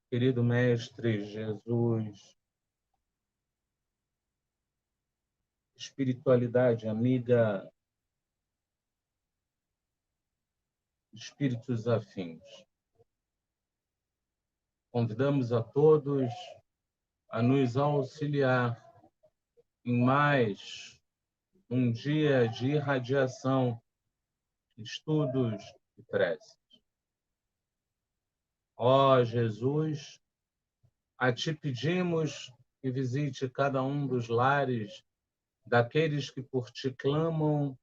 Querido Mestre Jesus, espiritualidade amiga, espíritos afins, convidamos a todos a nos auxiliar em mais um dia de irradiação, estudos e preces. Ó Jesus, a Ti pedimos que visite cada um dos lares daqueles que por Ti clamam,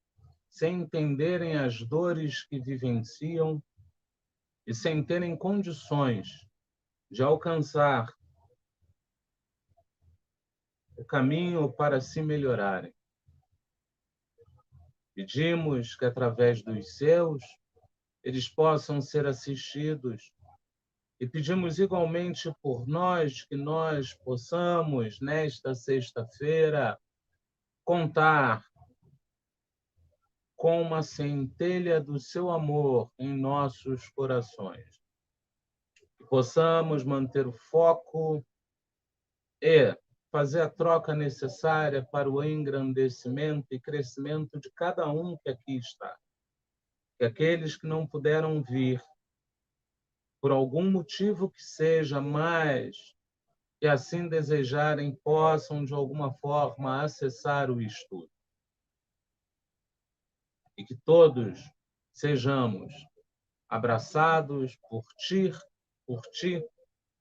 sem entenderem as dores que vivenciam e sem terem condições de alcançar o caminho para se melhorarem. Pedimos que, através dos seus, eles possam ser assistidos e pedimos igualmente por nós que nós possamos, nesta sexta-feira, contar com uma centelha do seu amor em nossos corações. Que possamos manter o foco e fazer a troca necessária para o engrandecimento e crescimento de cada um que aqui está. Que aqueles que não puderam vir, por algum motivo que seja, mas que assim desejarem, possam, de alguma forma, acessar o estudo. E que todos sejamos abraçados por ti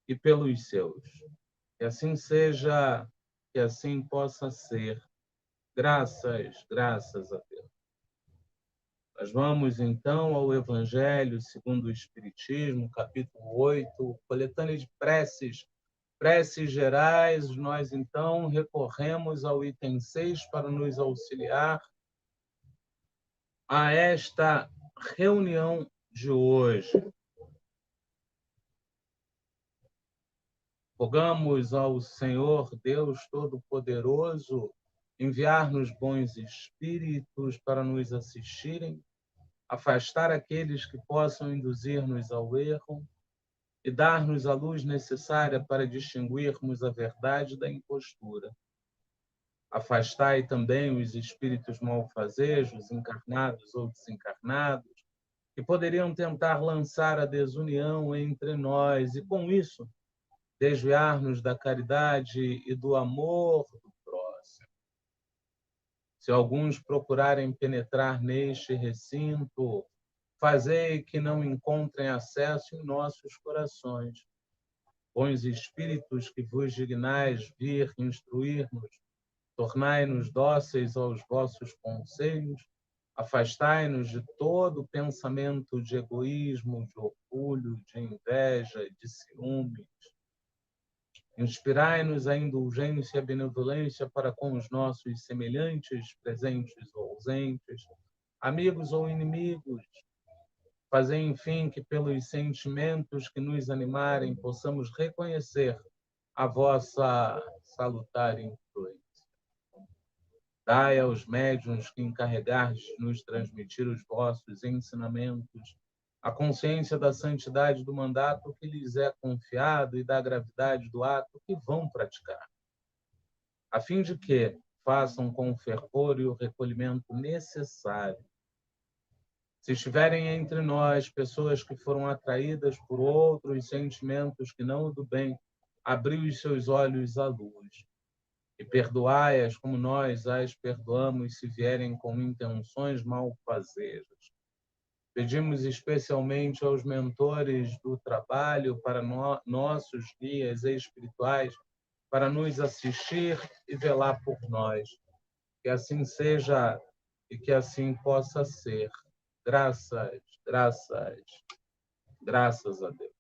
e pelos seus. Que assim seja, que assim possa ser. Graças a Deus. Nós vamos, então, ao Evangelho segundo o Espiritismo, capítulo 8, coletânea de preces, preces gerais. Nós, então, recorremos ao item 6 para nos auxiliar a esta reunião de hoje. Rogamos ao Senhor Deus Todo-Poderoso enviar-nos bons espíritos para nos assistirem, afastar aqueles que possam induzir-nos ao erro e dar-nos a luz necessária para distinguirmos a verdade da impostura. Afastai também os espíritos malfazejos, encarnados ou desencarnados, que poderiam tentar lançar a desunião entre nós e, com isso, desviar-nos da caridade e do amor do próximo. Se alguns procurarem penetrar neste recinto, fazei que não encontrem acesso em nossos corações. Bons espíritos que vos dignais vir instruir-nos, tornai-nos dóceis aos vossos conselhos, afastai-nos de todo pensamento de egoísmo, de orgulho, de inveja, de ciúmes. Inspirai-nos a indulgência e a benevolência para com os nossos semelhantes, presentes ou ausentes, amigos ou inimigos. Fazei, enfim, que pelos sentimentos que nos animarem possamos reconhecer a vossa salutar influência. Dai aos médiuns que encarregardes de nos transmitir os vossos ensinamentos a consciência da santidade do mandato que lhes é confiado e da gravidade do ato que vão praticar, a fim de que façam com fervor e o recolhimento necessário. Se estiverem entre nós pessoas que foram atraídas por outros sentimentos que não o do bem, abri os seus olhos à luz e perdoai-as como nós as perdoamos se vierem com intenções malfazejas. Pedimos especialmente aos mentores do trabalho, para nossos guias espirituais, para nos assistir e velar por nós. Que assim seja e que assim possa ser. Graças a Deus.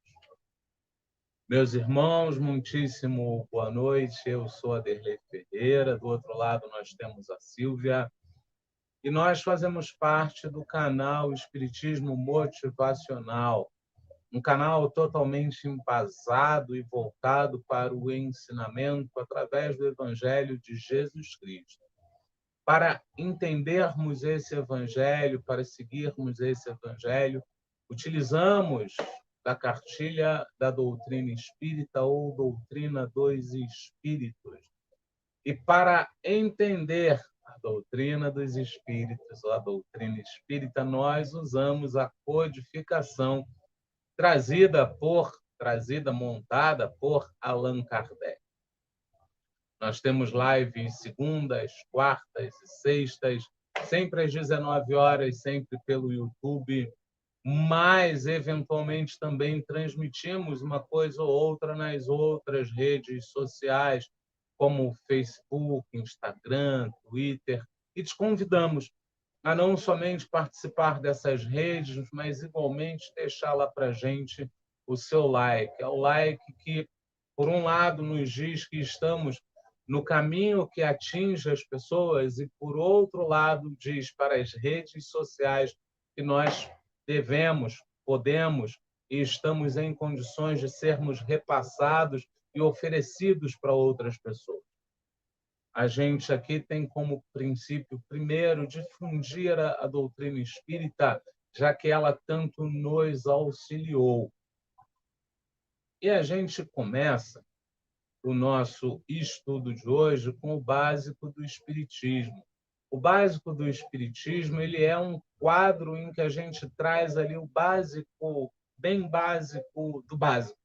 Meus irmãos, muitíssimo boa noite. Eu sou Aderlei Ferreira. Do outro lado nós temos a Sílvia. E nós fazemos parte do canal Espiritismo Motivacional, um canal totalmente embasado e voltado para o ensinamento através do Evangelho de Jesus Cristo. Para entendermos esse Evangelho, para seguirmos esse Evangelho, utilizamos da cartilha da doutrina espírita ou doutrina dos espíritos. E para entender a doutrina dos espíritos ou a doutrina espírita, nós usamos a codificação montada por Allan Kardec. Nós temos lives segundas, quartas e sextas, sempre às 19 horas, sempre pelo YouTube, mas eventualmente também transmitimos uma coisa ou outra nas outras redes sociais, como Facebook, Instagram, Twitter, e te convidamos a não somente participar dessas redes, mas igualmente deixar lá para a gente o seu like. É o like que, por um lado, nos diz que estamos no caminho que atinge as pessoas e, por outro lado, diz para as redes sociais que nós devemos, podemos e estamos em condições de sermos repassados e oferecidos para outras pessoas. A gente aqui tem como princípio, primeiro, difundir a doutrina espírita, já que ela tanto nos auxiliou. E a gente começa o nosso estudo de hoje com o básico do Espiritismo. O básico do Espiritismo, ele é um quadro em que a gente traz ali o básico, bem básico do básico.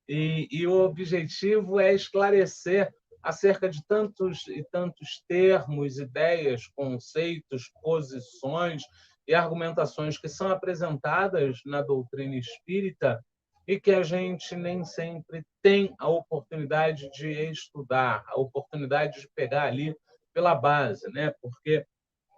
E o objetivo é esclarecer acerca de tantos e tantos termos, ideias, conceitos, posições e argumentações que são apresentadas na doutrina espírita e que a gente nem sempre tem a oportunidade de estudar, a oportunidade de pegar ali pela base, né? Porque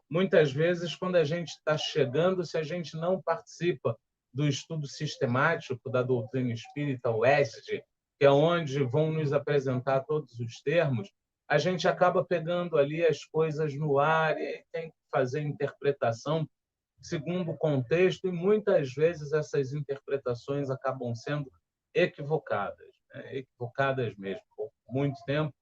muitas vezes, quando a gente está chegando, se a gente não participa do estudo sistemático da doutrina espírita, o ESD, que é onde vão nos apresentar todos os termos, a gente acaba pegando ali as coisas no ar e tem que fazer interpretação segundo o contexto, e muitas vezes essas interpretações acabam sendo equivocadas, né? Equivocadas mesmo. Por muito tempo,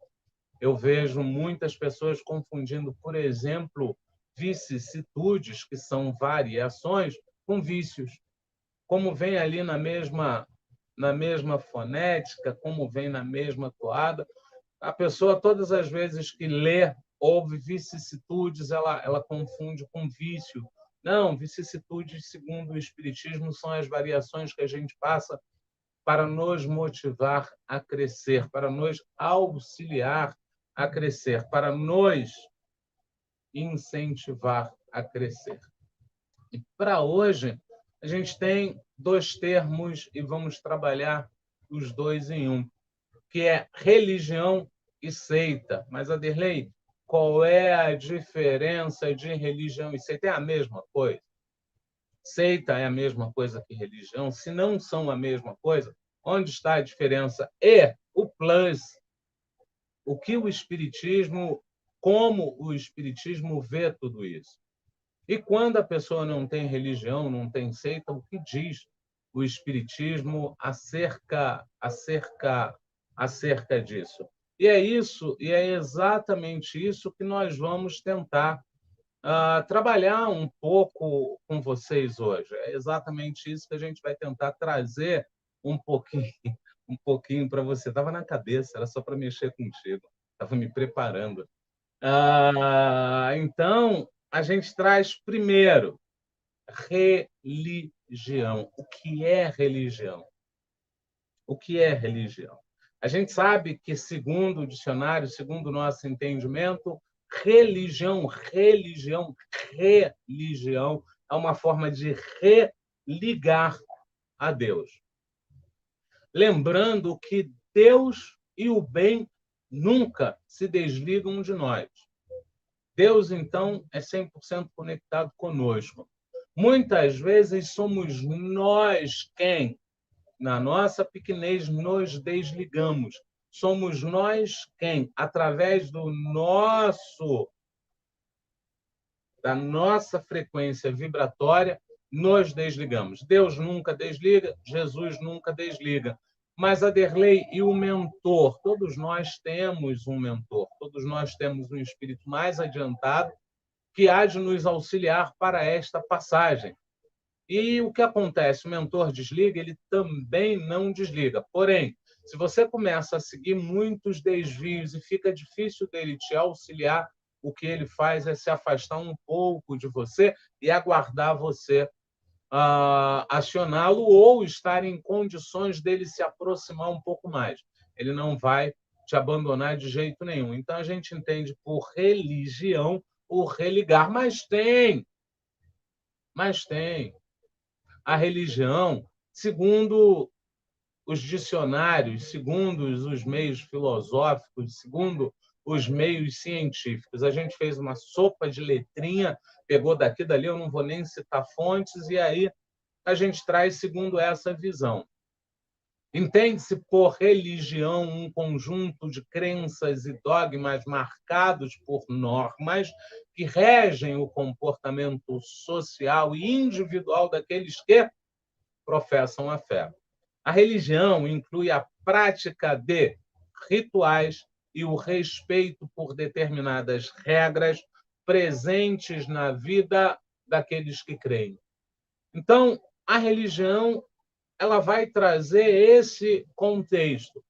eu vejo muitas pessoas confundindo, por exemplo, vicissitudes, que são variações, com vícios. Como vem ali na mesma fonética, como vem na mesma toada, a pessoa, todas as vezes que lê, ouve vicissitudes, ela confunde com vício. Não, vicissitudes, segundo o Espiritismo, são as variações que a gente passa para nos motivar a crescer, para nos auxiliar a crescer, para nos incentivar a crescer. E para hoje, a gente tem dois termos e vamos trabalhar os dois em um, que é religião e seita. Mas, Aderlei, qual é a diferença de religião e seita? É a mesma coisa? Seita é a mesma coisa que religião? Se não são a mesma coisa, onde está a diferença? E o plus, o que o Espiritismo, como o Espiritismo vê tudo isso? E quando a pessoa não tem religião, não tem seita, o que diz o Espiritismo acerca disso? E é isso, e é exatamente isso que nós vamos tentar trabalhar um pouco com vocês hoje. É exatamente isso que a gente vai tentar trazer um pouquinho para você. Estava na cabeça, era só para mexer contigo. Estava me preparando. Então, a gente traz primeiro religião. O que é religião? O que é religião? A gente sabe que, segundo o dicionário, segundo o nosso entendimento, religião é uma forma de religar a Deus. Lembrando que Deus e o bem nunca se desligam de nós. Deus, então, é 100% conectado conosco. Muitas vezes somos nós quem, na nossa pequenez, nos desligamos. Somos nós quem, através da nossa frequência vibratória, nos desligamos. Deus nunca desliga, Jesus nunca desliga. Mas, Aderlei, e o mentor? Todos nós temos um mentor, todos nós temos um espírito mais adiantado que há de nos auxiliar para esta passagem. E o que acontece? O mentor desliga, ele também não desliga. Porém, se você começa a seguir muitos desvios e fica difícil dele te auxiliar, o que ele faz é se afastar um pouco de você e aguardar você acioná-lo ou estar em condições dele se aproximar um pouco mais. Ele não vai te abandonar de jeito nenhum. Então, a gente entende por religião o religar. Mas tem. A religião, segundo os dicionários, segundo os meios filosóficos, segundo os meios científicos. A gente fez uma sopa de letrinha, pegou daqui, dali, eu não vou nem citar fontes, e aí a gente traz segundo essa visão. Entende-se por religião um conjunto de crenças e dogmas marcados por normas que regem o comportamento social e individual daqueles que professam a fé. A religião inclui a prática de rituais e o respeito por determinadas regras presentes na vida daqueles que creem. Então, a religião ela vai trazer esse contexto.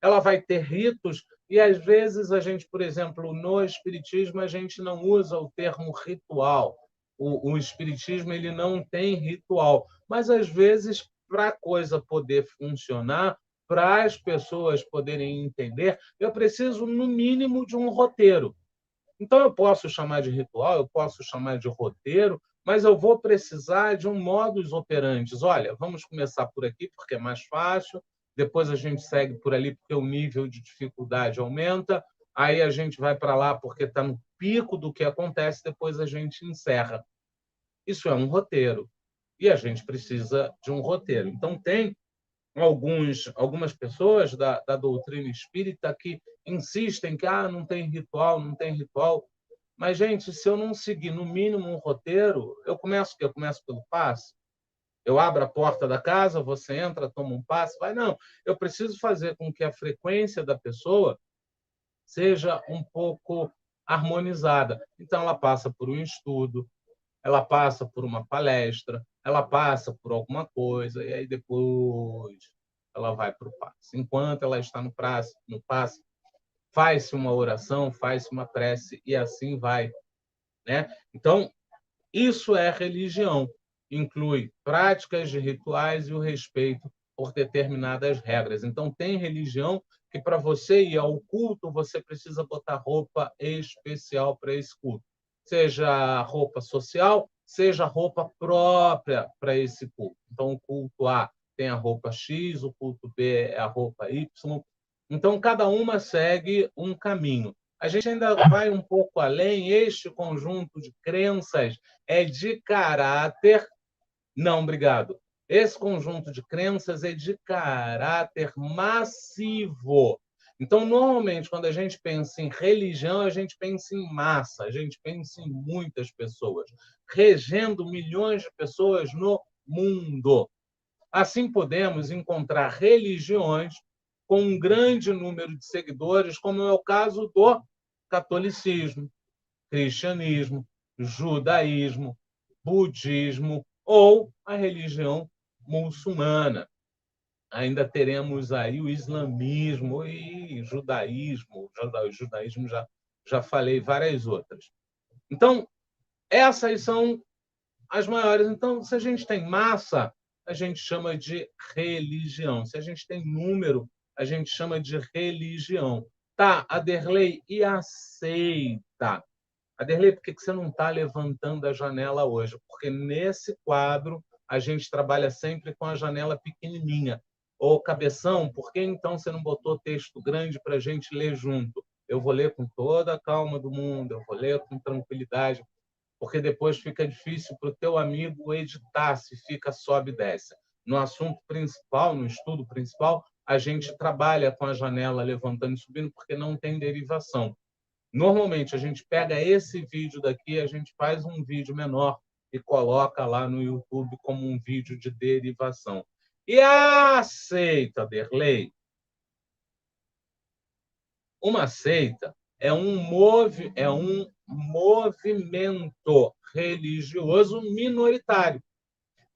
Ela vai ter ritos e às vezes a gente, por exemplo, no espiritismo a gente não usa o termo ritual. O espiritismo ele não tem ritual, mas às vezes para a coisa poder funcionar, para as pessoas poderem entender, eu preciso no mínimo de um roteiro. Então, eu posso chamar de ritual, eu posso chamar de roteiro, mas eu vou precisar de um modus operandi. Olha, vamos começar por aqui porque é mais fácil, depois a gente segue por ali porque o nível de dificuldade aumenta, aí a gente vai para lá porque está no pico do que acontece, depois a gente encerra. Isso é um roteiro. E a gente precisa de um roteiro. Então, tem algumas pessoas da doutrina espírita que insistem que não tem ritual, não tem ritual. Mas, gente, se eu não seguir no mínimo um roteiro, eu começo o quê? Eu começo pelo passe. Eu abro a porta da casa, você entra, toma um passe, vai. Não, eu preciso fazer com que a frequência da pessoa seja um pouco harmonizada. Então, ela passa por um estudo, ela passa por uma palestra, ela passa por alguma coisa, e aí depois ela vai para o passe. Enquanto ela está no passe, faz-se uma oração, faz-se uma prece, e assim vai. Né? Então, isso é religião. Inclui práticas de rituais e o respeito por determinadas regras. Então, tem religião que, para você ir ao culto, você precisa botar roupa especial para esse culto. Seja roupa social, seja roupa própria para esse culto. Então, o culto A tem a roupa X, o culto B é a roupa Y. Então, cada uma segue um caminho. A gente ainda vai um pouco além. Este conjunto de crenças é de caráter. Não, obrigado. Esse conjunto de crenças é de caráter massivo. Então, normalmente, quando a gente pensa em religião, a gente pensa em massa, a gente pensa em muitas pessoas, regendo milhões de pessoas no mundo. Assim, podemos encontrar religiões com um grande número de seguidores, como é o caso do catolicismo, cristianismo, judaísmo, budismo ou a religião muçulmana. Ainda teremos aí o islamismo e judaísmo. O judaísmo já falei várias outras. Então, essas são as maiores. Então, se a gente tem massa, a gente chama de religião. Se a gente tem número, a gente chama de religião. Tá, Aderlei, e aceita? Aderlei, por que você não está levantando a janela hoje? Porque nesse quadro a gente trabalha sempre com a janela pequenininha. Ô, cabeção, por que então você não botou texto grande para a gente ler junto? Eu vou ler com toda a calma do mundo, eu vou ler com tranquilidade, porque depois fica difícil para o teu amigo editar se fica sobe e desce. No assunto principal, no estudo principal, a gente trabalha com a janela levantando e subindo porque não tem derivação. Normalmente, a gente pega esse vídeo daqui, a gente faz um vídeo menor e coloca lá no YouTube como um vídeo de derivação. E aceita, Derlei. Uma seita é um movimento religioso minoritário.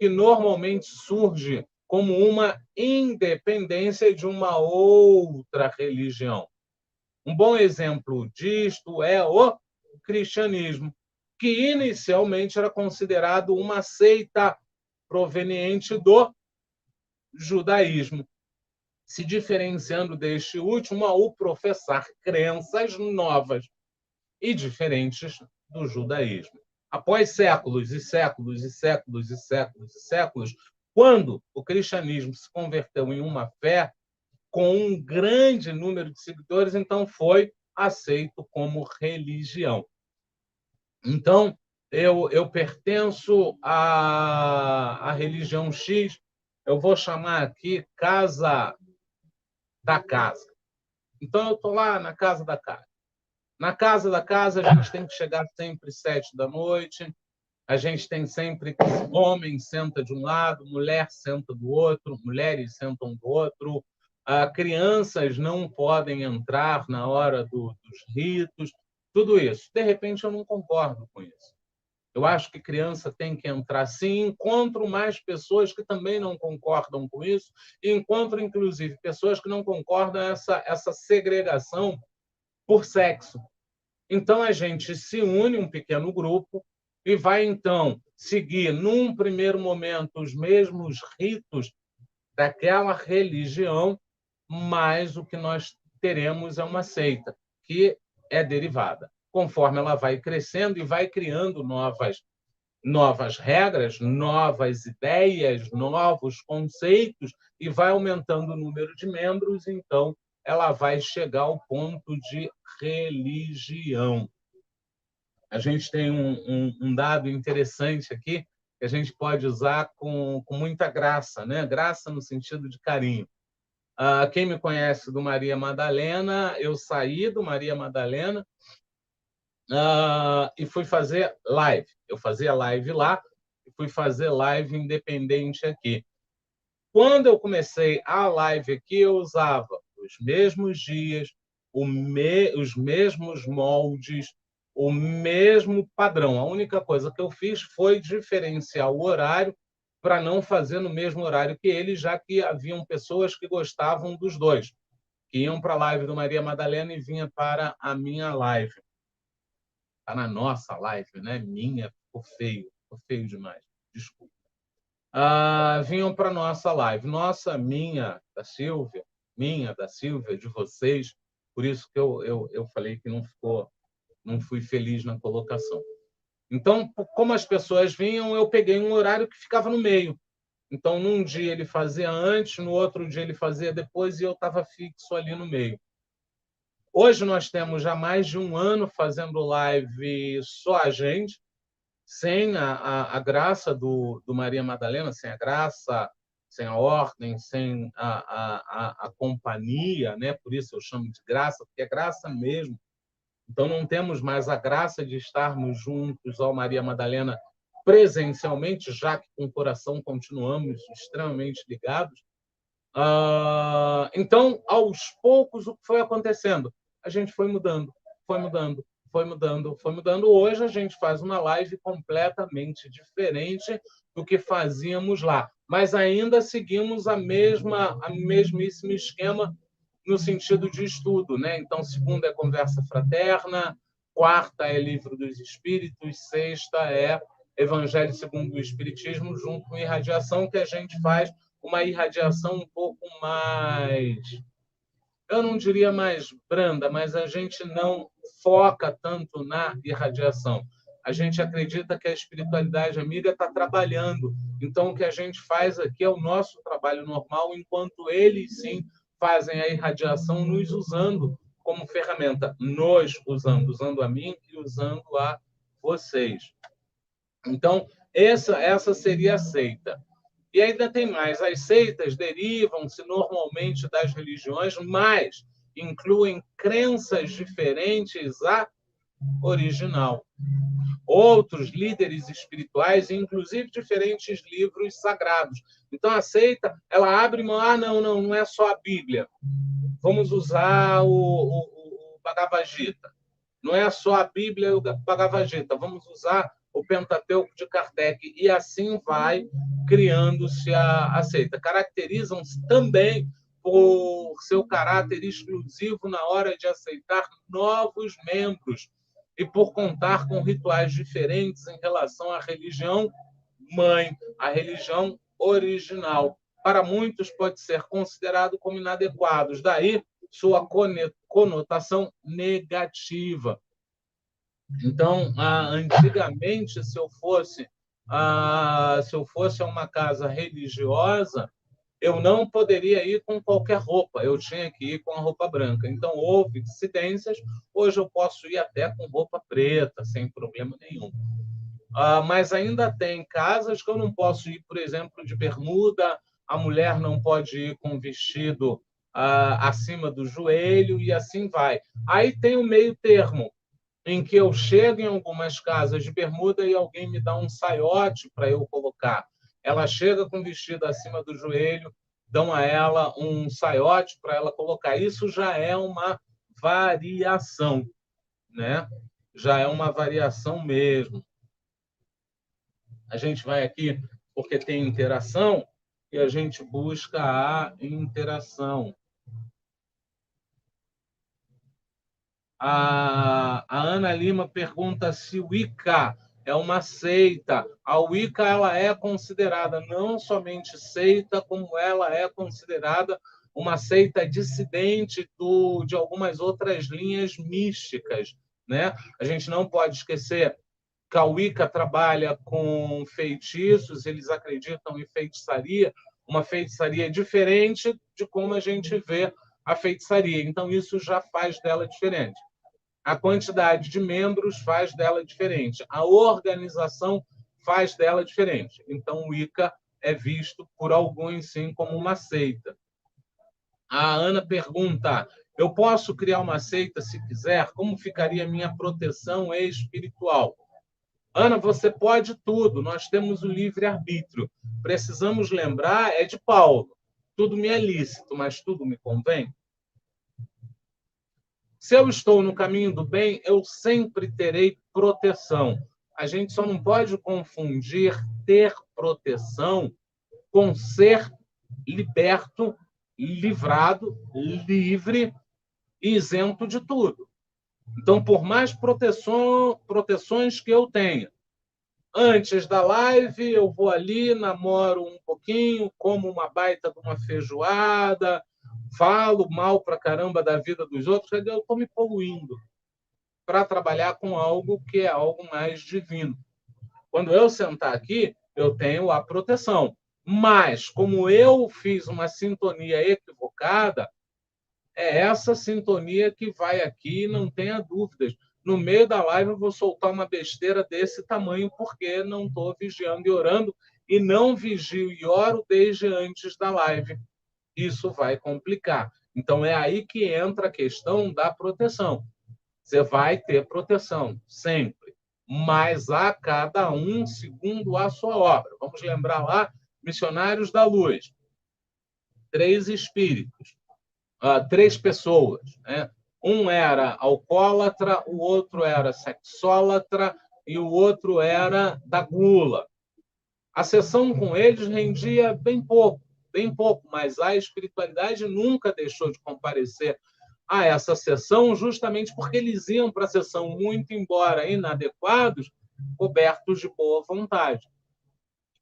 que normalmente surge como uma independência de uma outra religião. Um bom exemplo disto é o cristianismo, que inicialmente era considerado uma seita proveniente do judaísmo, se diferenciando deste último ao professar crenças novas e diferentes do judaísmo. Após séculos e séculos e séculos e séculos e séculos, quando o cristianismo se converteu em uma fé com um grande número de seguidores, então foi aceito como religião. Então, eu pertenço à religião X, eu vou chamar aqui Casa da Casa. Então, eu estou lá na Casa da Casa. Na Casa da Casa, a gente tem que chegar sempre 7 da noite, a gente tem sempre que homem senta de um lado, mulher senta do outro, mulheres sentam do outro, crianças não podem entrar na hora dos ritos, tudo isso. De repente, eu não concordo com isso. Eu acho que criança tem que entrar sim. Encontro mais pessoas que também não concordam com isso, e encontro, inclusive, pessoas que não concordam essa segregação por sexo. Então, a gente se une, um pequeno grupo, e vai, então, seguir, num primeiro momento, os mesmos ritos daquela religião, mas o que nós teremos é uma seita, que é derivada. Conforme ela vai crescendo e vai criando novas regras, novas ideias, novos conceitos, e vai aumentando o número de membros, então ela vai chegar ao ponto de religião. A gente tem um dado interessante aqui que a gente pode usar com muita graça, né? Graça no sentido de carinho. Quem me conhece do Maria Madalena, eu saí do Maria Madalena e fui fazer live. Eu fazia live lá e fui fazer live independente aqui. Quando eu comecei a live aqui, eu usava os mesmos dias, os mesmos moldes, o mesmo padrão. A única coisa que eu fiz foi diferenciar o horário para não fazer no mesmo horário que ele, já que haviam pessoas que gostavam dos dois, que iam para a live do Maria Madalena e vinham para a minha live. Está na nossa live, né? Minha, ficou feio demais. Desculpa. Vinham para a nossa live. Nossa, minha, da Silvia, de vocês. Por isso que eu falei que não fui feliz na colocação. Então, como as pessoas vinham, eu peguei um horário que ficava no meio. Então, num dia ele fazia antes, no outro dia ele fazia depois, e eu estava fixo ali no meio. Hoje nós temos já mais de um ano fazendo live só a gente, sem a graça do Maria Madalena, sem a graça, sem a ordem, sem a companhia, né? Por isso eu chamo de graça, porque é graça mesmo. Então, não temos mais a graça de estarmos juntos ao Maria Madalena presencialmente, já que com o coração continuamos extremamente ligados. Então, aos poucos, o que foi acontecendo? A gente foi mudando, foi mudando, foi mudando, foi mudando. Hoje a gente faz uma live completamente diferente do que fazíamos lá, mas ainda seguimos a mesmíssimo esquema no sentido de estudo, né? Então, segunda é conversa fraterna, quarta é livro dos espíritos, sexta é Evangelho segundo o Espiritismo, junto com irradiação, que a gente faz uma irradiação um pouco mais, eu não diria mais branda, mas a gente não foca tanto na irradiação. A gente acredita que a espiritualidade amiga está trabalhando. Então, o que a gente faz aqui é o nosso trabalho normal, enquanto eles, sim, fazem a irradiação nos usando como ferramenta. Usando a mim e usando a vocês. Então, essa seria a seita. E ainda tem mais. As seitas derivam-se normalmente das religiões, mas incluem crenças diferentes à original. Outros líderes espirituais, inclusive diferentes livros sagrados. Então, a seita, ela abre mão, não é só a Bíblia. Vamos usar o Bhagavad Gita. Não é só a Bíblia e o Bhagavad Gita. Vamos usar o Pentateuco de Kardec, e assim vai criando-se a seita. Caracterizam-se também por seu caráter exclusivo na hora de aceitar novos membros e por contar com rituais diferentes em relação à religião mãe, a religião original. Para muitos pode ser considerado como inadequados, daí sua conotação negativa. Então, antigamente, se eu fosse a uma casa religiosa, eu não poderia ir com qualquer roupa, eu tinha que ir com a roupa branca. Então, houve dissidências, hoje eu posso ir até com roupa preta, sem problema nenhum. Mas ainda tem casas que eu não posso ir, por exemplo, de bermuda, a mulher não pode ir com vestido acima do joelho e assim vai. Aí tem o meio termo, em que eu chego em algumas casas de bermuda e alguém me dá um saiote para eu colocar. Ela chega com vestido acima do joelho, dão a ela um saiote para ela colocar. Isso já é uma variação, né? Já é uma variação mesmo. A gente vai aqui porque tem interação e a gente busca a interação. A Ana Lima pergunta se o Wicca é uma seita. A Wicca ela é considerada não somente seita, como ela é considerada uma seita dissidente de algumas outras linhas místicas, né? A gente não pode esquecer que a Wicca trabalha com feitiços, eles acreditam em feitiçaria, uma feitiçaria diferente de como a gente vê a feitiçaria. Então, isso já faz dela diferente. A quantidade de membros faz dela diferente. A organização faz dela diferente. Então, o Wicca é visto por alguns, sim, como uma seita. A Ana pergunta: eu posso criar uma seita se quiser? Como ficaria minha proteção espiritual? Ana, você pode tudo. Nós temos o livre-arbítrio. Precisamos lembrar, é de Paulo. Tudo me é lícito, mas tudo me convém. Se eu estou no caminho do bem, eu sempre terei proteção. A gente só não pode confundir ter proteção com ser liberto, livrado, livre e isento de tudo. Então, por mais proteções que eu tenha, antes da live, eu vou ali, namoro um pouquinho, como uma baita de uma feijoada, falo mal pra caramba da vida dos outros, eu estou me poluindo para trabalhar com algo que é algo mais divino. Quando eu sentar aqui, eu tenho a proteção. Mas, como eu fiz uma sintonia equivocada, é essa sintonia que vai aqui, não tenha dúvidas. No meio da live eu vou soltar uma besteira desse tamanho porque não estou vigiando e orando e não vigio e oro desde antes da live. Isso vai complicar. Então é aí que entra a questão da proteção. Você vai ter proteção, sempre. Mas a cada um segundo a sua obra. Vamos lembrar lá, Missionários da Luz. 3 espíritos. 3 pessoas. Né? Um era alcoólatra, o outro era sexólatra e o outro era da gula. A sessão com eles rendia bem pouco, mas a espiritualidade nunca deixou de comparecer a essa sessão, justamente porque eles iam para a sessão, muito embora inadequados, cobertos de boa vontade.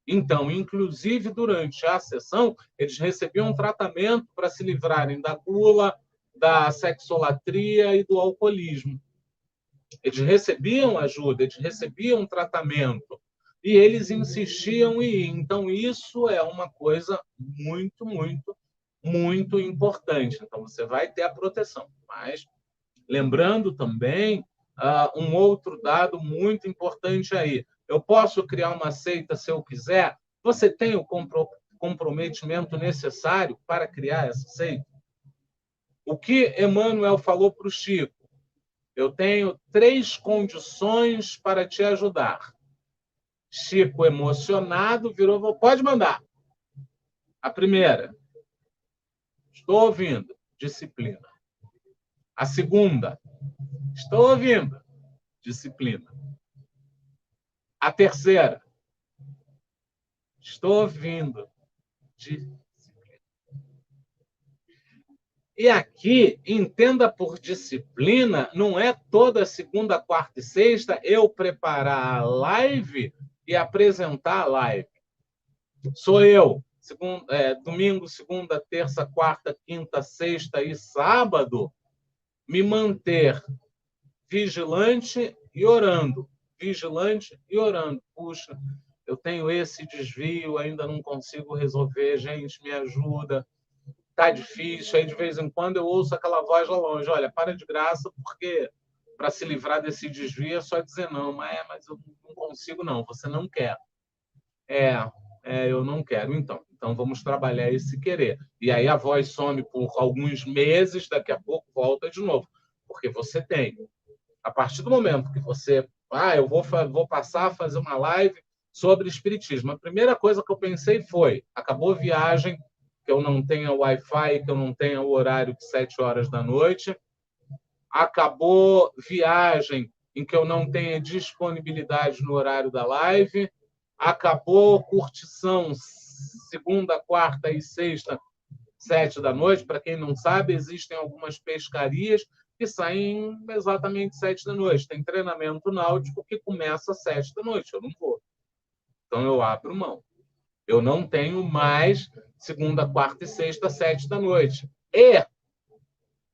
Então, inclusive durante a sessão, eles recebiam um tratamento para se livrarem da gula, da sexolatria e do alcoolismo. Eles recebiam ajuda, eles recebiam tratamento e eles insistiam em ir. Então, isso é uma coisa muito, muito, muito importante. Então, você vai ter a proteção. Mas, lembrando também, um outro dado muito importante aí. Eu posso criar uma seita se eu quiser? Você tem o comprometimento necessário para criar essa seita? O que Emmanuel falou para o Chico? Eu tenho 3 condições para te ajudar. Chico, emocionado, virou: pode mandar. A primeira, estou ouvindo, disciplina. A segunda, estou ouvindo, disciplina. A terceira, estou ouvindo. E aqui, entenda por disciplina, não é toda segunda, quarta e sexta eu preparar a live e apresentar a live. Sou eu, domingo, segunda, terça, quarta, quinta, sexta e sábado, me manter vigilante e orando. Vigilante e orando. Puxa, eu tenho esse desvio, ainda não consigo resolver, gente, me ajuda. Tá difícil. Aí, de vez em quando, eu ouço aquela voz lá longe: olha, para de graça, porque para se livrar desse desvio é só dizer não. Mas eu não consigo, não. Você não quer. Eu não quero. Então vamos trabalhar esse querer. E aí a voz some por alguns meses, daqui a pouco volta de novo. Porque você tem. A partir do momento que você... eu vou passar a fazer uma live sobre espiritismo. A primeira coisa que eu pensei foi: acabou a viagem, que eu não tenha Wi-Fi, que eu não tenha o horário de 7 horas da noite. Acabou viagem em que eu não tenha disponibilidade no horário da live. Acabou curtição segunda, quarta e sexta, 7 da noite. Para quem não sabe, existem algumas pescarias que saem exatamente 7 da noite. Tem treinamento náutico que começa às 7 da noite. Eu não vou. Então, eu abro mão. Eu não tenho mais segunda, quarta e sexta, 7 da noite. E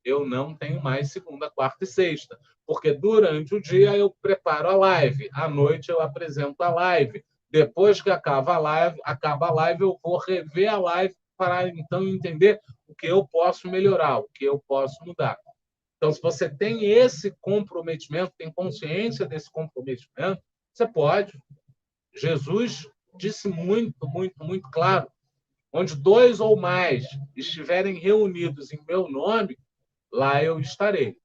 eu não tenho mais segunda, quarta e sexta. Porque durante o dia eu preparo a live. À noite eu apresento a live. Depois que acaba a live, eu vou rever a live para então entender o que eu posso melhorar, o que eu posso mudar. Então, se você tem esse comprometimento, tem consciência desse comprometimento, você pode. Jesus disse muito, muito, muito claro: onde 2 ou mais estiverem reunidos em meu nome, lá eu estarei.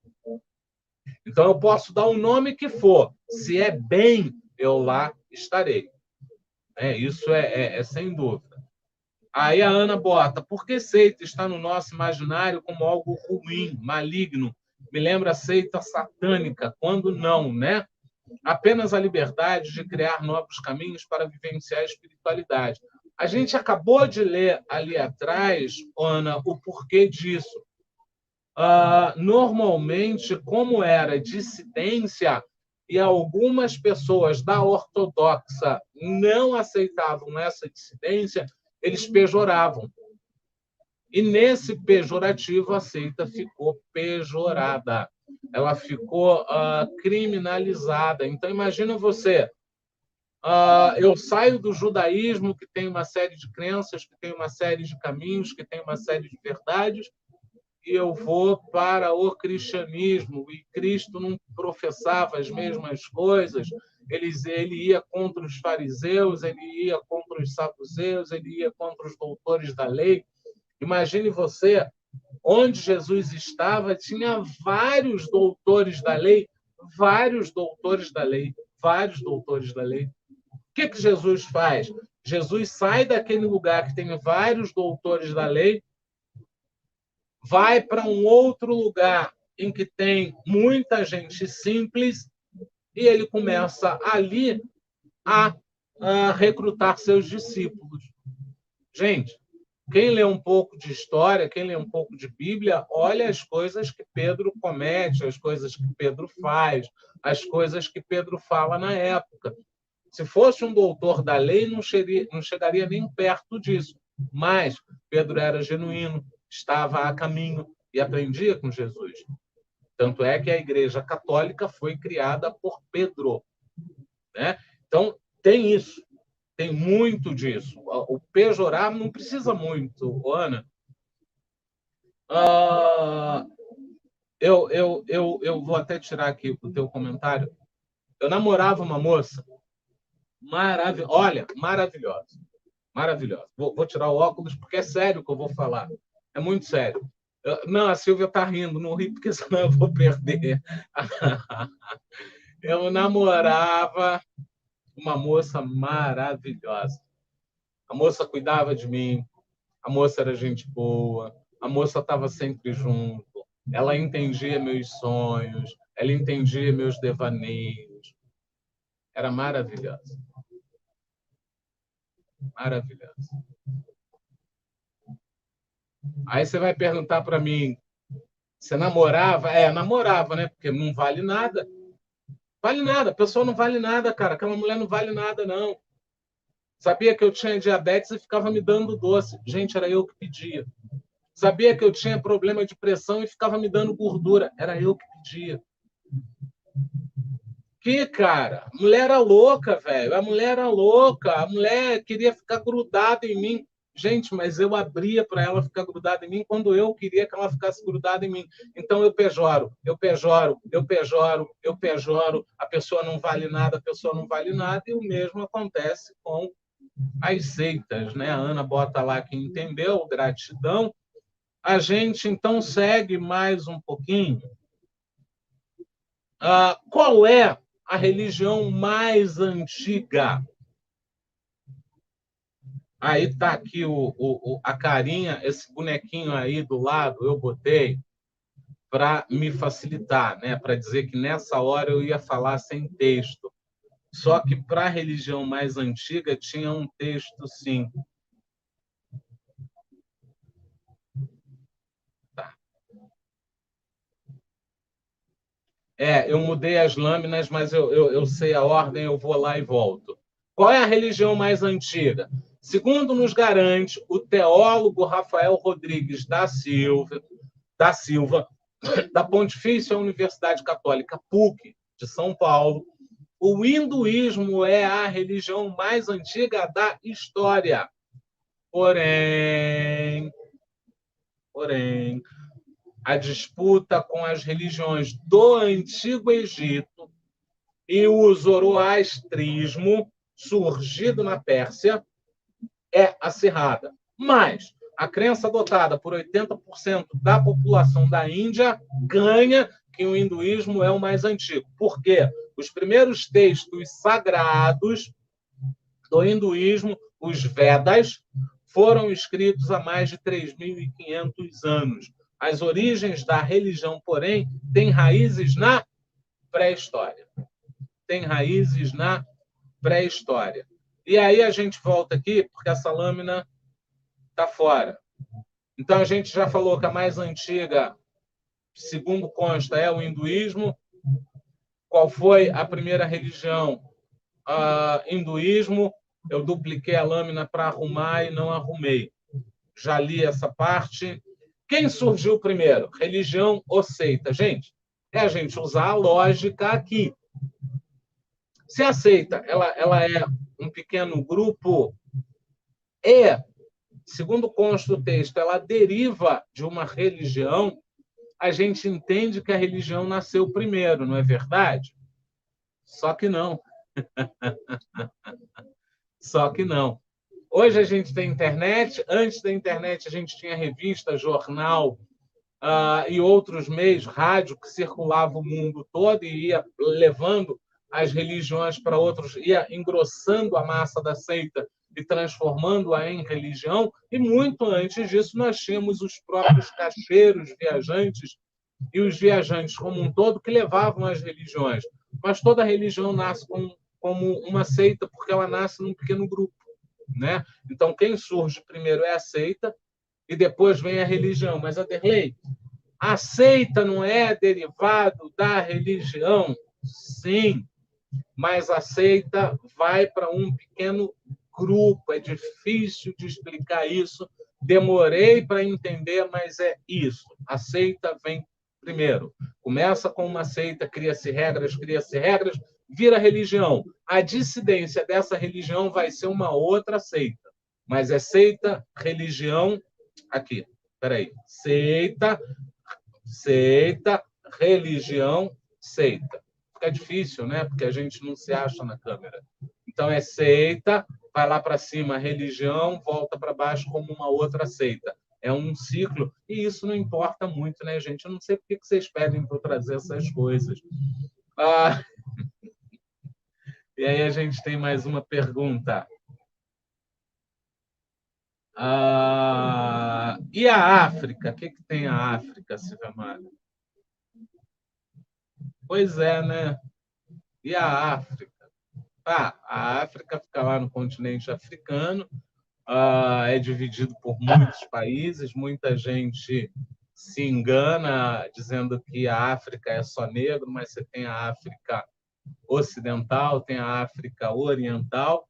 Então, eu posso dar o nome que for. Se é bem, eu lá estarei. Isso é sem dúvida. Aí a Ana bota: por que seita está no nosso imaginário como algo ruim, maligno? Me lembra a seita satânica, quando não, né? Apenas a liberdade de criar novos caminhos para vivenciar a espiritualidade. A gente acabou de ler ali atrás, Ana, o porquê disso. Normalmente, como era dissidência e algumas pessoas da ortodoxa não aceitavam essa dissidência, eles pejoravam. E nesse pejorativo, a seita ficou pejorada. Ela ficou criminalizada. Então, imagina você: eu saio do judaísmo, que tem uma série de crenças, que tem uma série de caminhos, que tem uma série de verdades, e eu vou para o cristianismo, e Cristo não professava as mesmas coisas. Ele ia contra os fariseus, ele ia contra os saduceus, ele ia contra os doutores da lei. Imagine você, onde Jesus estava, tinha vários doutores da lei, vários doutores da lei, vários doutores da lei. O que Jesus faz? Jesus sai daquele lugar que tem vários doutores da lei, vai para um outro lugar em que tem muita gente simples, e ele começa ali a recrutar seus discípulos. Gente, quem lê um pouco de história, quem lê um pouco de Bíblia, olha as coisas que Pedro comete, as coisas que Pedro faz, as coisas que Pedro fala na época. Se fosse um doutor da lei, não chegaria nem perto disso. Mas Pedro era genuíno, estava a caminho e aprendia com Jesus. Tanto é que a Igreja Católica foi criada por Pedro, né? Então, tem isso. Tem muito disso. O pejorar não precisa muito, Ana. Eu vou até tirar aqui o teu comentário. Eu namorava uma moça maravilhosa. Olha, maravilhosa. Maravilhosa. Vou tirar o óculos porque é sério o que eu vou falar. É muito sério. Não, a Silvia está rindo. Não ri porque senão eu vou perder. Eu namorava uma moça maravilhosa. A moça cuidava de mim, a moça era gente boa, a moça estava sempre junto, ela entendia meus sonhos, ela entendia meus devaneios. Era maravilhosa. Maravilhosa. Aí você vai perguntar para mim, você namorava? Namorava, né? Porque não vale nada. Vale nada, a pessoa não vale nada, cara. Aquela mulher não vale nada, não. Sabia que eu tinha diabetes e ficava me dando doce. Gente, era eu que pedia. Sabia que eu tinha problema de pressão e ficava me dando gordura. Era eu que pedia. Que, cara? A mulher era louca, velho. A mulher era louca. A mulher queria ficar grudada em mim. Gente, mas eu abria para ela ficar grudada em mim quando eu queria que ela ficasse grudada em mim. Então eu pejoro, eu pejoro, eu pejoro, eu pejoro. A pessoa não vale nada, a pessoa não vale nada. E o mesmo acontece com as seitas, né? A Ana bota lá que entendeu, gratidão. A gente então segue mais um pouquinho. Qual é a religião mais antiga? Aí está aqui a carinha, esse bonequinho aí do lado, eu botei para me facilitar, né? Para dizer que nessa hora eu ia falar sem texto. Só que para a religião mais antiga tinha um texto, sim. Tá. Eu mudei as lâminas, mas eu sei a ordem, eu vou lá e volto. Qual é a religião mais antiga? Segundo nos garante o teólogo Rafael Rodrigues da Silva, da Pontifícia Universidade Católica PUC de São Paulo, o hinduísmo é a religião mais antiga da história. Porém, a disputa com as religiões do Antigo Egito e o zoroastrismo, surgido na Pérsia, é acirrada. Mas a crença adotada por 80% da população da Índia ganha que o hinduísmo é o mais antigo. Por quê? Os primeiros textos sagrados do hinduísmo, os Vedas, foram escritos há mais de 3.500 anos. As origens da religião, porém, têm raízes na pré-história. Tem raízes na pré-história. E aí a gente volta aqui, porque essa lâmina está fora. Então a gente já falou que a mais antiga, segundo consta, é o hinduísmo. Qual foi a primeira religião? Hinduísmo. Eu dupliquei a lâmina para arrumar e não arrumei. Já li essa parte. Quem surgiu primeiro? Religião ou seita? Gente, é a gente usar a lógica aqui. Se a seita ela é um pequeno grupo e, segundo consta o texto, ela deriva de uma religião, a gente entende que a religião nasceu primeiro, não é verdade? Só que não. Só que não. Hoje a gente tem internet, antes da internet a gente tinha revista, jornal e outros meios, rádio, que circulava o mundo todo e ia levando as religiões para outros, ia engrossando a massa da seita e transformando-a em religião. E muito antes disso nós tínhamos os próprios cacheiros viajantes e os viajantes como um todo que levavam as religiões. Mas toda religião nasce como uma seita porque ela nasce num pequeno grupo, né? Então, quem surge primeiro é a seita e depois vem a religião. Mas, Aderlei, a seita não é derivado da religião? Sim, mas a seita vai para um pequeno grupo. É difícil de explicar isso. Demorei para entender, mas é isso. A seita vem primeiro. Começa com uma seita, cria-se regras, vira religião. A dissidência dessa religião vai ser uma outra seita. Mas é seita, religião, aqui. Peraí. Seita, religião, seita. Fica difícil, né? Porque a gente não se acha na câmera. Então é seita, vai lá para cima, religião, volta para baixo como uma outra seita. É um ciclo, e isso não importa muito, né, gente? Eu não sei por que vocês pedem para eu trazer essas coisas. E aí a gente tem mais uma pergunta. E a África? O que tem a África, Silvia Mara? Pois é, né? E a África? A África fica lá no continente africano, é dividido por muitos países, muita gente se engana dizendo que a África é só negro, mas você tem a África ocidental, tem a África oriental,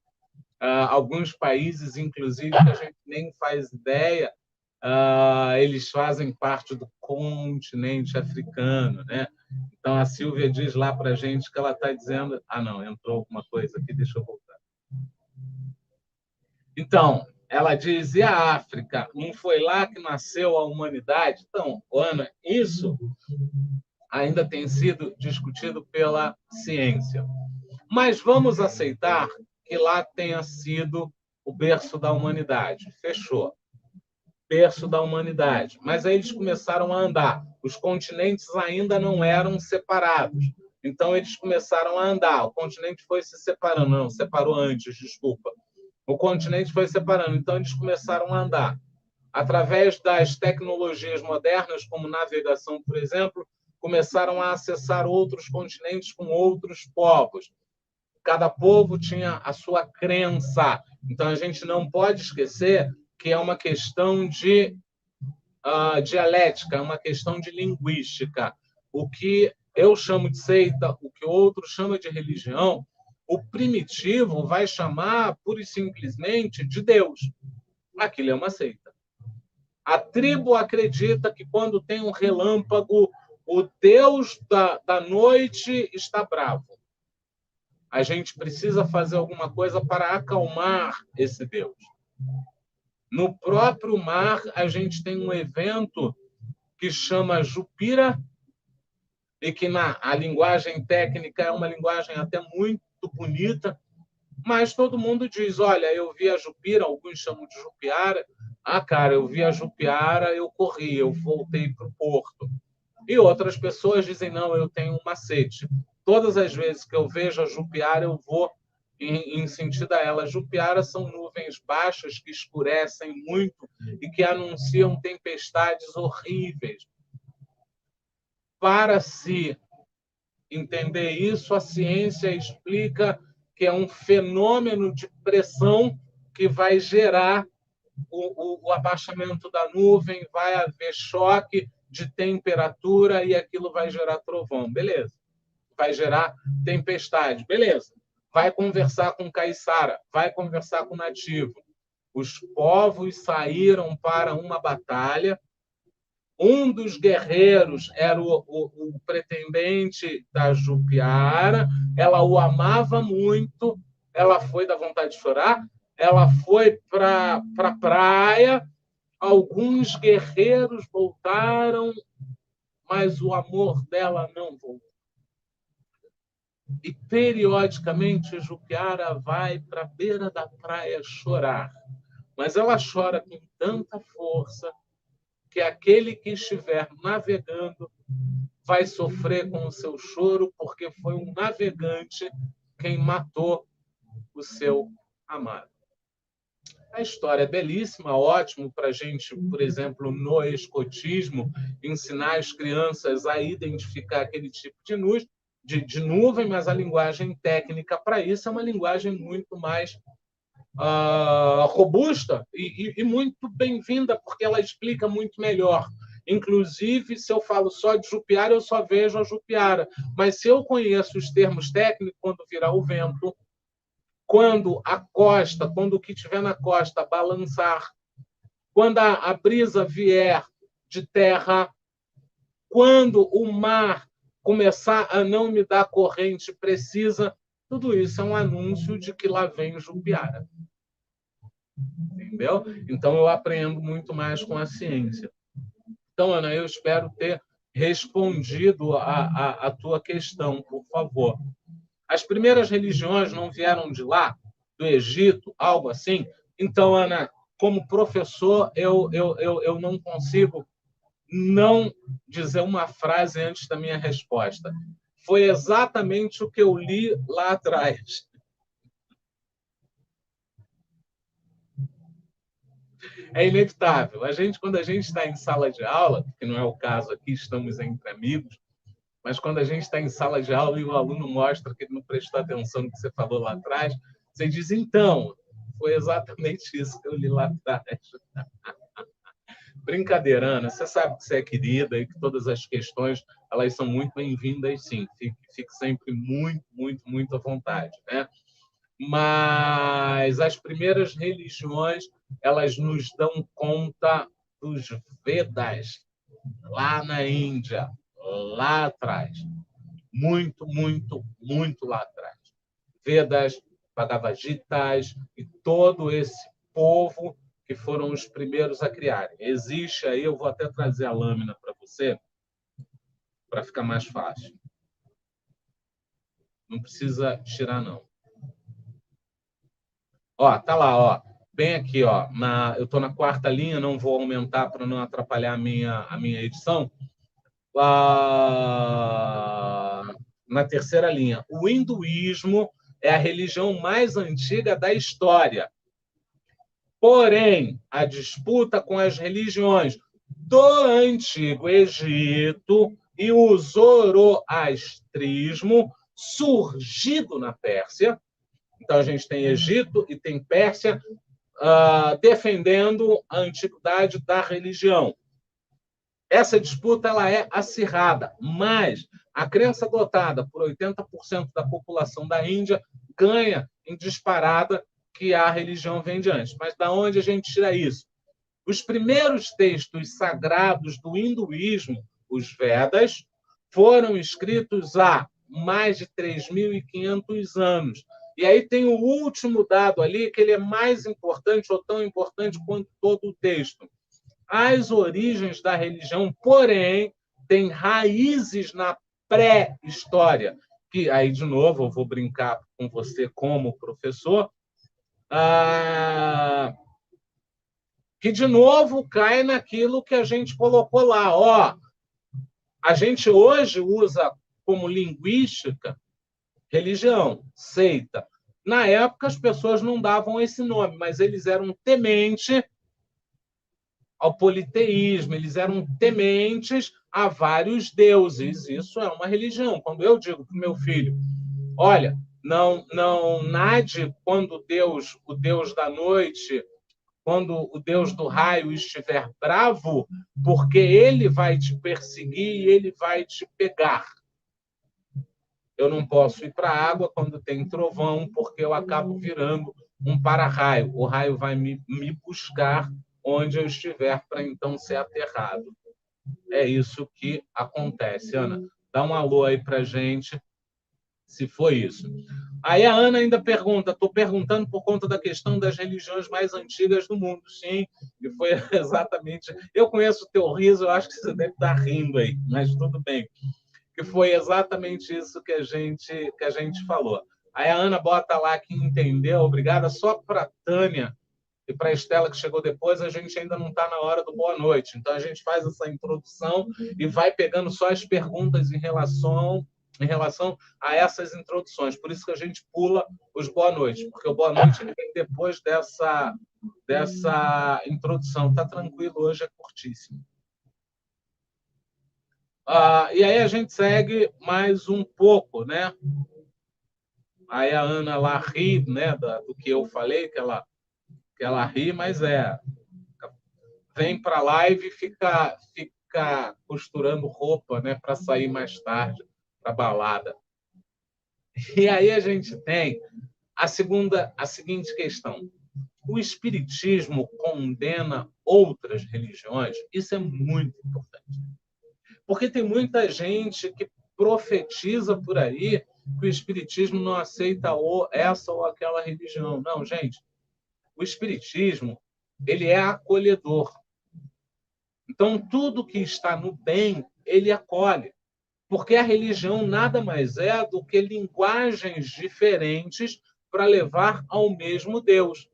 alguns países, inclusive, que a gente nem faz ideia, eles fazem parte do continente africano, né? Então, a Silvia diz lá para a gente que ela está dizendo... não, entrou alguma coisa aqui, deixa eu voltar. Então, ela diz, e a África? Não foi lá que nasceu a humanidade? Então, Ana, isso ainda tem sido discutido pela ciência. Mas vamos aceitar que lá tenha sido o berço da humanidade. Fechou. Berço da humanidade. Mas aí eles começaram a andar. Os continentes ainda não eram separados. Então, eles começaram a andar. O continente foi se separando. Não, separou antes, desculpa. O continente foi separando. Então, eles começaram a andar. Através das tecnologias modernas, como navegação, por exemplo, começaram a acessar outros continentes com outros povos. Cada povo tinha a sua crença. Então, a gente não pode esquecer que é uma questão de dialética, é uma questão de linguística. O que eu chamo de seita, o que outro chama de religião, o primitivo vai chamar, pura e simplesmente, de Deus. Aquilo é uma seita. A tribo acredita que quando tem um relâmpago, o Deus da noite está bravo. A gente precisa fazer alguma coisa para acalmar esse Deus. No próprio mar, a gente tem um evento que chama Jupira, e que a linguagem técnica é uma linguagem até muito bonita, mas todo mundo diz, olha, eu vi a Jupira, alguns chamam de Jupiara. Cara, eu vi a Jupiara, eu corri, eu voltei para o porto. E outras pessoas dizem, não, eu tenho um macete. Todas as vezes que eu vejo a Jupiara, eu vou em sentido a ela. Jupiara são nuvens baixas que escurecem muito e que anunciam tempestades horríveis. Para se entender isso, a ciência explica que é um fenômeno de pressão que vai gerar o abaixamento da nuvem, vai haver choque de temperatura e aquilo vai gerar trovão. Beleza. Vai gerar tempestade. Beleza. Vai conversar com Caiçara, vai conversar com o nativo. Os povos saíram para uma batalha. Um dos guerreiros era o pretendente da Jupiara, ela o amava muito, ela foi da vontade de chorar, ela foi para a praia, alguns guerreiros voltaram, mas o amor dela não voltou. E, periodicamente, Jupiara vai para a beira da praia chorar, mas ela chora com tanta força que aquele que estiver navegando vai sofrer com o seu choro, porque foi um navegante quem matou o seu amado. A história é belíssima, ótimo para a gente, por exemplo, no escotismo, ensinar as crianças a identificar aquele tipo de nuvem, mas a linguagem técnica para isso é uma linguagem muito mais robusta e muito bem-vinda, porque ela explica muito melhor. Inclusive, se eu falo só de Jupiara, eu só vejo a Jupiara. Mas se eu conheço os termos técnicos, quando virar o vento, quando a costa, quando o que estiver na costa balançar, quando a brisa vier de terra, quando o mar começar a não me dar corrente precisa, tudo isso é um anúncio de que lá vem Jupiara. Entendeu? Então, eu aprendo muito mais com a ciência. Então, Ana, eu espero ter respondido a tua questão, por favor. As primeiras religiões não vieram de lá, do Egito, algo assim? Então, Ana, como professor, eu não consigo não dizer uma frase antes da minha resposta. Foi exatamente o que eu li lá atrás. É inevitável. Quando a gente está em sala de aula, que não é o caso aqui, estamos entre amigos, Mas quando a gente está em sala de aula e o aluno mostra que ele não prestou atenção no que você falou lá atrás, você diz, então, foi exatamente isso que eu li lá atrás. Brincadeira, Ana, você sabe que você é querida e que todas as questões elas são muito bem-vindas, sim. Fique sempre muito, muito, muito à vontade, né? Mas as primeiras religiões elas nos dão conta dos Vedas, lá na Índia, lá atrás. Muito, muito, muito lá atrás. Vedas, Bhagavad Gitas e todo esse povo que foram os primeiros a criarem. Existe aí, eu vou até trazer a lâmina para você, para ficar mais fácil. Não precisa tirar, não. Ó, tá lá, ó. Bem aqui, ó. Eu estou na quarta linha, não vou aumentar para não atrapalhar a minha edição. Na terceira linha. O hinduísmo é a religião mais antiga da história. Porém, a disputa com as religiões do Antigo Egito e o zoroastrismo, surgido na Pérsia. Então, a gente tem Egito e tem Pérsia defendendo a antiguidade da religião. Essa disputa ela é acirrada, mas a crença adotada por 80% da população da Índia ganha em disparada que a religião vem de antes. Mas da onde a gente tira isso? Os primeiros textos sagrados do hinduísmo, os Vedas, foram escritos há mais de 3.500 anos. E aí tem o último dado ali, que ele é mais importante ou tão importante quanto todo o texto. As origens da religião, porém, têm raízes na pré-história, que aí, de novo, eu vou brincar com você como professor, que, de novo, cai naquilo que a gente colocou lá. Ó, a gente hoje usa como linguística religião, seita. Na época, as pessoas não davam esse nome, mas eles eram tementes ao politeísmo, eles eram tementes a vários deuses. Isso é uma religião. Quando eu digo para o meu filho, olha, não nade quando o Deus da noite, quando o Deus do raio estiver bravo, porque ele vai te perseguir e ele vai te pegar. Eu não posso ir para a água quando tem trovão, porque eu acabo virando um para-raio. O raio vai me buscar onde eu estiver para então ser aterrado. É isso que acontece. Ana, dá um alô aí para gente, se foi isso. Aí a Ana ainda pergunta, estou perguntando por conta da questão das religiões mais antigas do mundo. Sim, e foi exatamente... Eu conheço o teu riso, eu acho que você deve estar rindo aí, mas tudo bem. Que foi exatamente isso que a gente falou. Aí a Ana bota lá que entendeu, obrigada. Só para a Tânia e para a Estela, que chegou depois, a gente ainda não está na hora do boa noite. Então, a gente faz essa introdução e vai pegando só as perguntas em relação a essas introduções. Por isso que a gente pula os boa noite, porque o boa noite vem depois dessa introdução. Está tranquilo, hoje é curtíssimo. E aí a gente segue mais um pouco, né? Aí a Ana lá ri, né, do que eu falei, que ela ri, mas vem para a live e fica costurando roupa, né, para sair mais tarde para balada. E aí a gente tem a seguinte questão: o espiritismo condena outras religiões? Isso é muito importante. Porque tem muita gente que profetiza por aí que o espiritismo não aceita essa ou aquela religião. Não, gente. O espiritismo, ele é acolhedor. Então, tudo que está no bem, ele acolhe. Porque a religião nada mais é do que linguagens diferentes para levar ao mesmo Deus.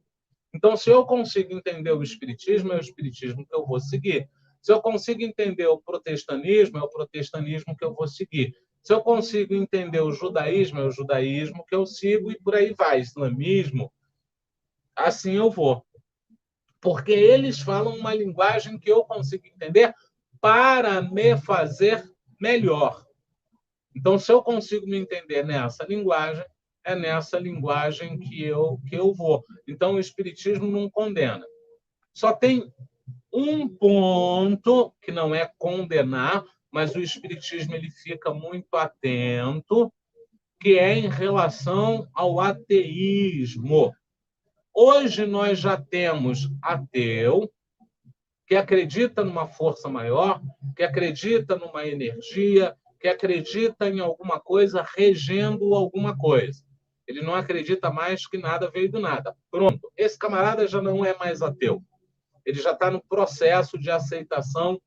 Então, se eu consigo entender o espiritismo, é o espiritismo que eu vou seguir. Se eu consigo entender o protestantismo, é o protestantismo que eu vou seguir. Se eu consigo entender o judaísmo, é o judaísmo que eu sigo, e por aí vai. Islamismo, assim eu vou. Porque eles falam uma linguagem que eu consigo entender para me fazer melhor. Então, se eu consigo me entender nessa linguagem, é nessa linguagem que eu vou. Então, o Espiritismo não condena. Só tem um ponto que não é condenar, mas o Espiritismo ele fica muito atento, que é em relação ao ateísmo. Hoje nós já temos ateu que acredita numa força maior, que acredita numa energia, que acredita em alguma coisa regendo alguma coisa. Ele não acredita mais que nada veio do nada. Pronto, esse camarada já não é mais ateu. Ele já está no processo de aceitação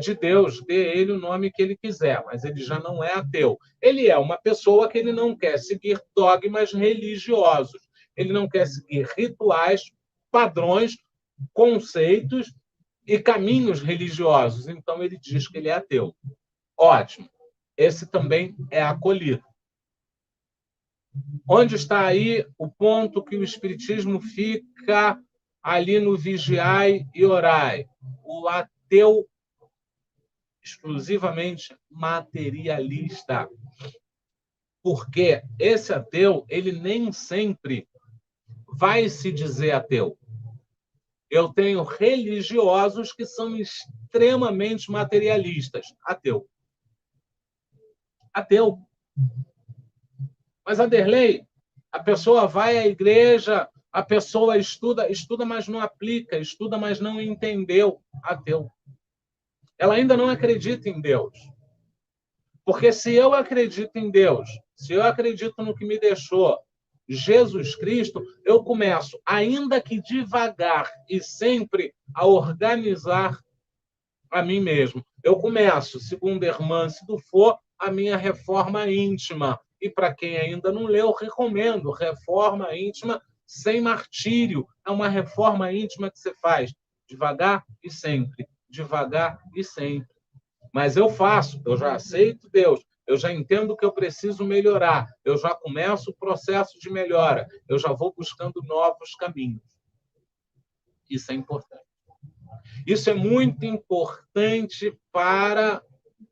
de Deus, dê ele o nome que ele quiser, mas ele já não é ateu. Ele é uma pessoa que ele não quer seguir dogmas religiosos, ele não quer seguir rituais, padrões, conceitos e caminhos religiosos. Então ele diz que ele é ateu. Ótimo. Esse também é acolhido. Onde está aí o ponto que o Espiritismo fica ali no vigiai e orai? O ateu exclusivamente materialista. Porque esse ateu, ele nem sempre vai se dizer ateu. Eu tenho religiosos que são extremamente materialistas. Ateu. Ateu. Mas, Aderlei, a pessoa vai à igreja, a pessoa estuda, mas não aplica, estuda, mas não entendeu. Ateu. Ela ainda não acredita em Deus. Porque se eu acredito em Deus, se eu acredito no que me deixou Jesus Cristo, eu começo, ainda que devagar e sempre, a organizar a mim mesmo. Eu começo, segundo Hermance Dufour, a minha reforma íntima. E para quem ainda não leu, recomendo Reforma Íntima Sem Martírio. É uma reforma íntima que você faz devagar e sempre, devagar e sempre. Mas eu faço, eu já aceito Deus, eu já entendo que eu preciso melhorar, eu já começo o processo de melhora, eu já vou buscando novos caminhos. Isso é importante. Isso é muito importante para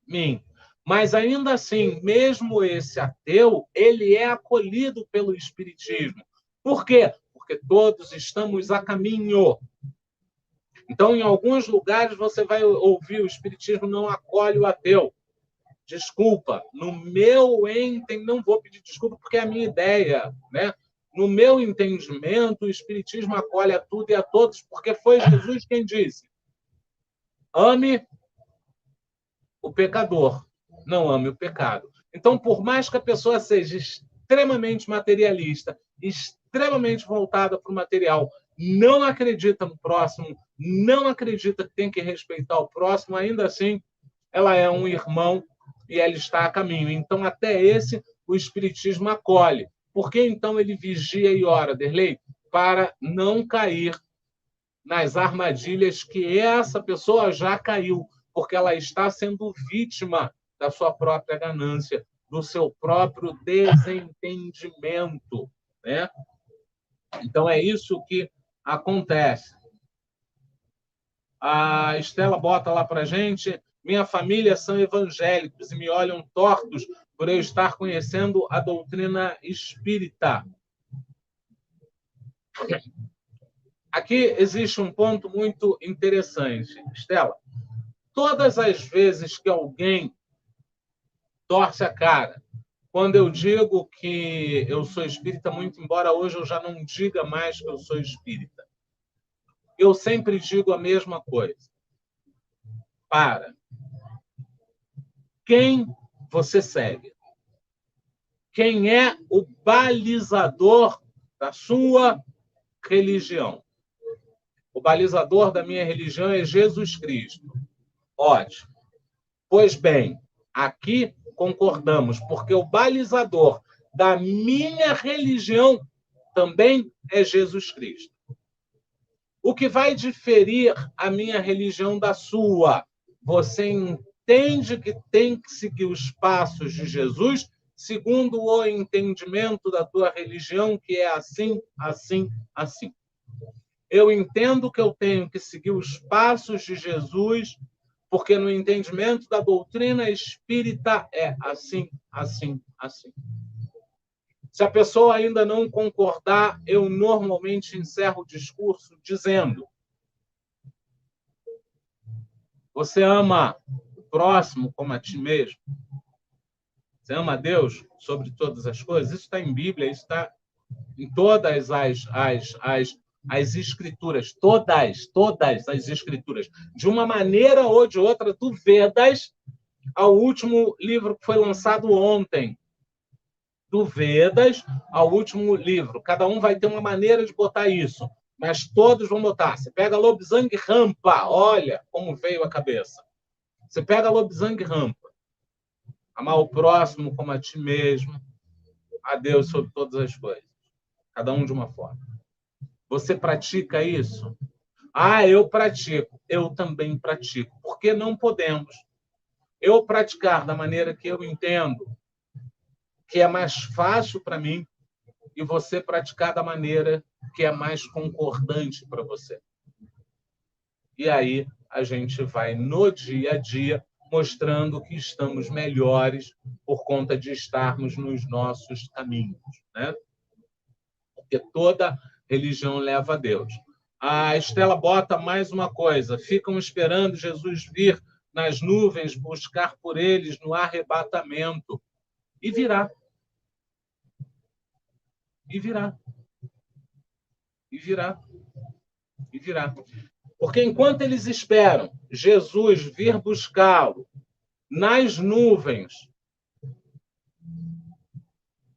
mim. Mas ainda assim, mesmo esse ateu, ele é acolhido pelo Espiritismo. Por quê? Porque todos estamos a caminho. Então, em alguns lugares, você vai ouvir o Espiritismo não acolhe o ateu. Desculpa, no meu não vou pedir desculpa porque é a minha ideia, né? No meu entendimento, o Espiritismo acolhe a tudo e a todos, porque foi Jesus quem disse: ame o pecador, não ame o pecado. Então, por mais que a pessoa seja extremamente materialista, extremamente voltada para o material, não acredita no próximo, não acredita que tem que respeitar o próximo, ainda assim, ela é um irmão e ela está a caminho. Então, até esse, o Espiritismo acolhe. Por que, então, ele vigia e ora, Derlei? Para não cair nas armadilhas que essa pessoa já caiu, porque ela está sendo vítima da sua própria ganância, do seu próprio desentendimento, né? Então, é isso que acontece. A Estela bota lá para a gente: minha família são evangélicos e me olham tortos por eu estar conhecendo a doutrina espírita. Aqui existe um ponto muito interessante, Estela. Todas as vezes que alguém torce a cara, quando eu digo que eu sou espírita, muito embora hoje eu já não diga mais que eu sou espírita, eu sempre digo a mesma coisa. Para. Quem você segue? Quem é o balizador da sua religião? O balizador da minha religião é Jesus Cristo. Ótimo. Pois bem, aqui concordamos, porque o balizador da minha religião também é Jesus Cristo. O que vai diferir a minha religião da sua? Você entende que tem que seguir os passos de Jesus segundo o entendimento da tua religião, que é assim, assim, assim. Eu entendo que eu tenho que seguir os passos de Jesus Porque no entendimento da doutrina espírita é assim, assim, assim. Se a pessoa ainda não concordar, eu normalmente encerro o discurso dizendo: você ama o próximo como a ti mesmo? Você ama a Deus sobre todas as coisas? Isso está em Bíblia, isso está em todas as escrituras, todas as escrituras, de uma maneira ou de outra, do Vedas ao último livro que foi lançado ontem. Do Vedas ao último livro. Cada um vai ter uma maneira de botar isso, mas todos vão botar. Você pega Lobsang Rampa, olha como veio a cabeça. Você pega Lobsang Rampa, amar o próximo como a ti mesmo, a Deus sobre todas as coisas. Cada um de uma forma. Você pratica isso? Ah, eu pratico. Eu também pratico. Porque não podemos. Eu praticar da maneira que eu entendo, que é mais fácil para mim, e você praticar da maneira que é mais concordante para você. E aí a gente vai, no dia a dia, mostrando que estamos melhores por conta de estarmos nos nossos caminhos, né? Porque toda religião leva a Deus. A Estela bota mais uma coisa: ficam esperando Jesus vir nas nuvens, buscar por eles no arrebatamento. E virá. E virá. E virá. E virá. Porque enquanto eles esperam Jesus vir buscá-lo nas nuvens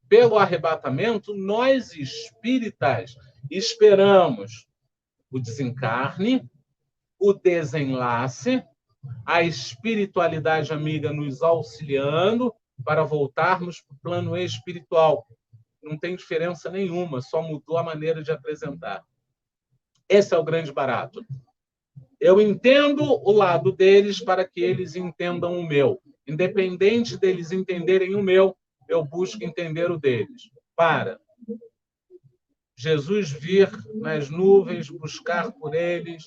pelo arrebatamento, nós espíritas esperamos o desencarne, o desenlace, a espiritualidade amiga nos auxiliando para voltarmos para o plano espiritual. Não tem diferença nenhuma, só mudou a maneira de apresentar. Esse é o grande barato. Eu entendo o lado deles para que eles entendam o meu. Independente deles entenderem o meu, eu busco entender o deles. Para Jesus vir nas nuvens, buscar por eles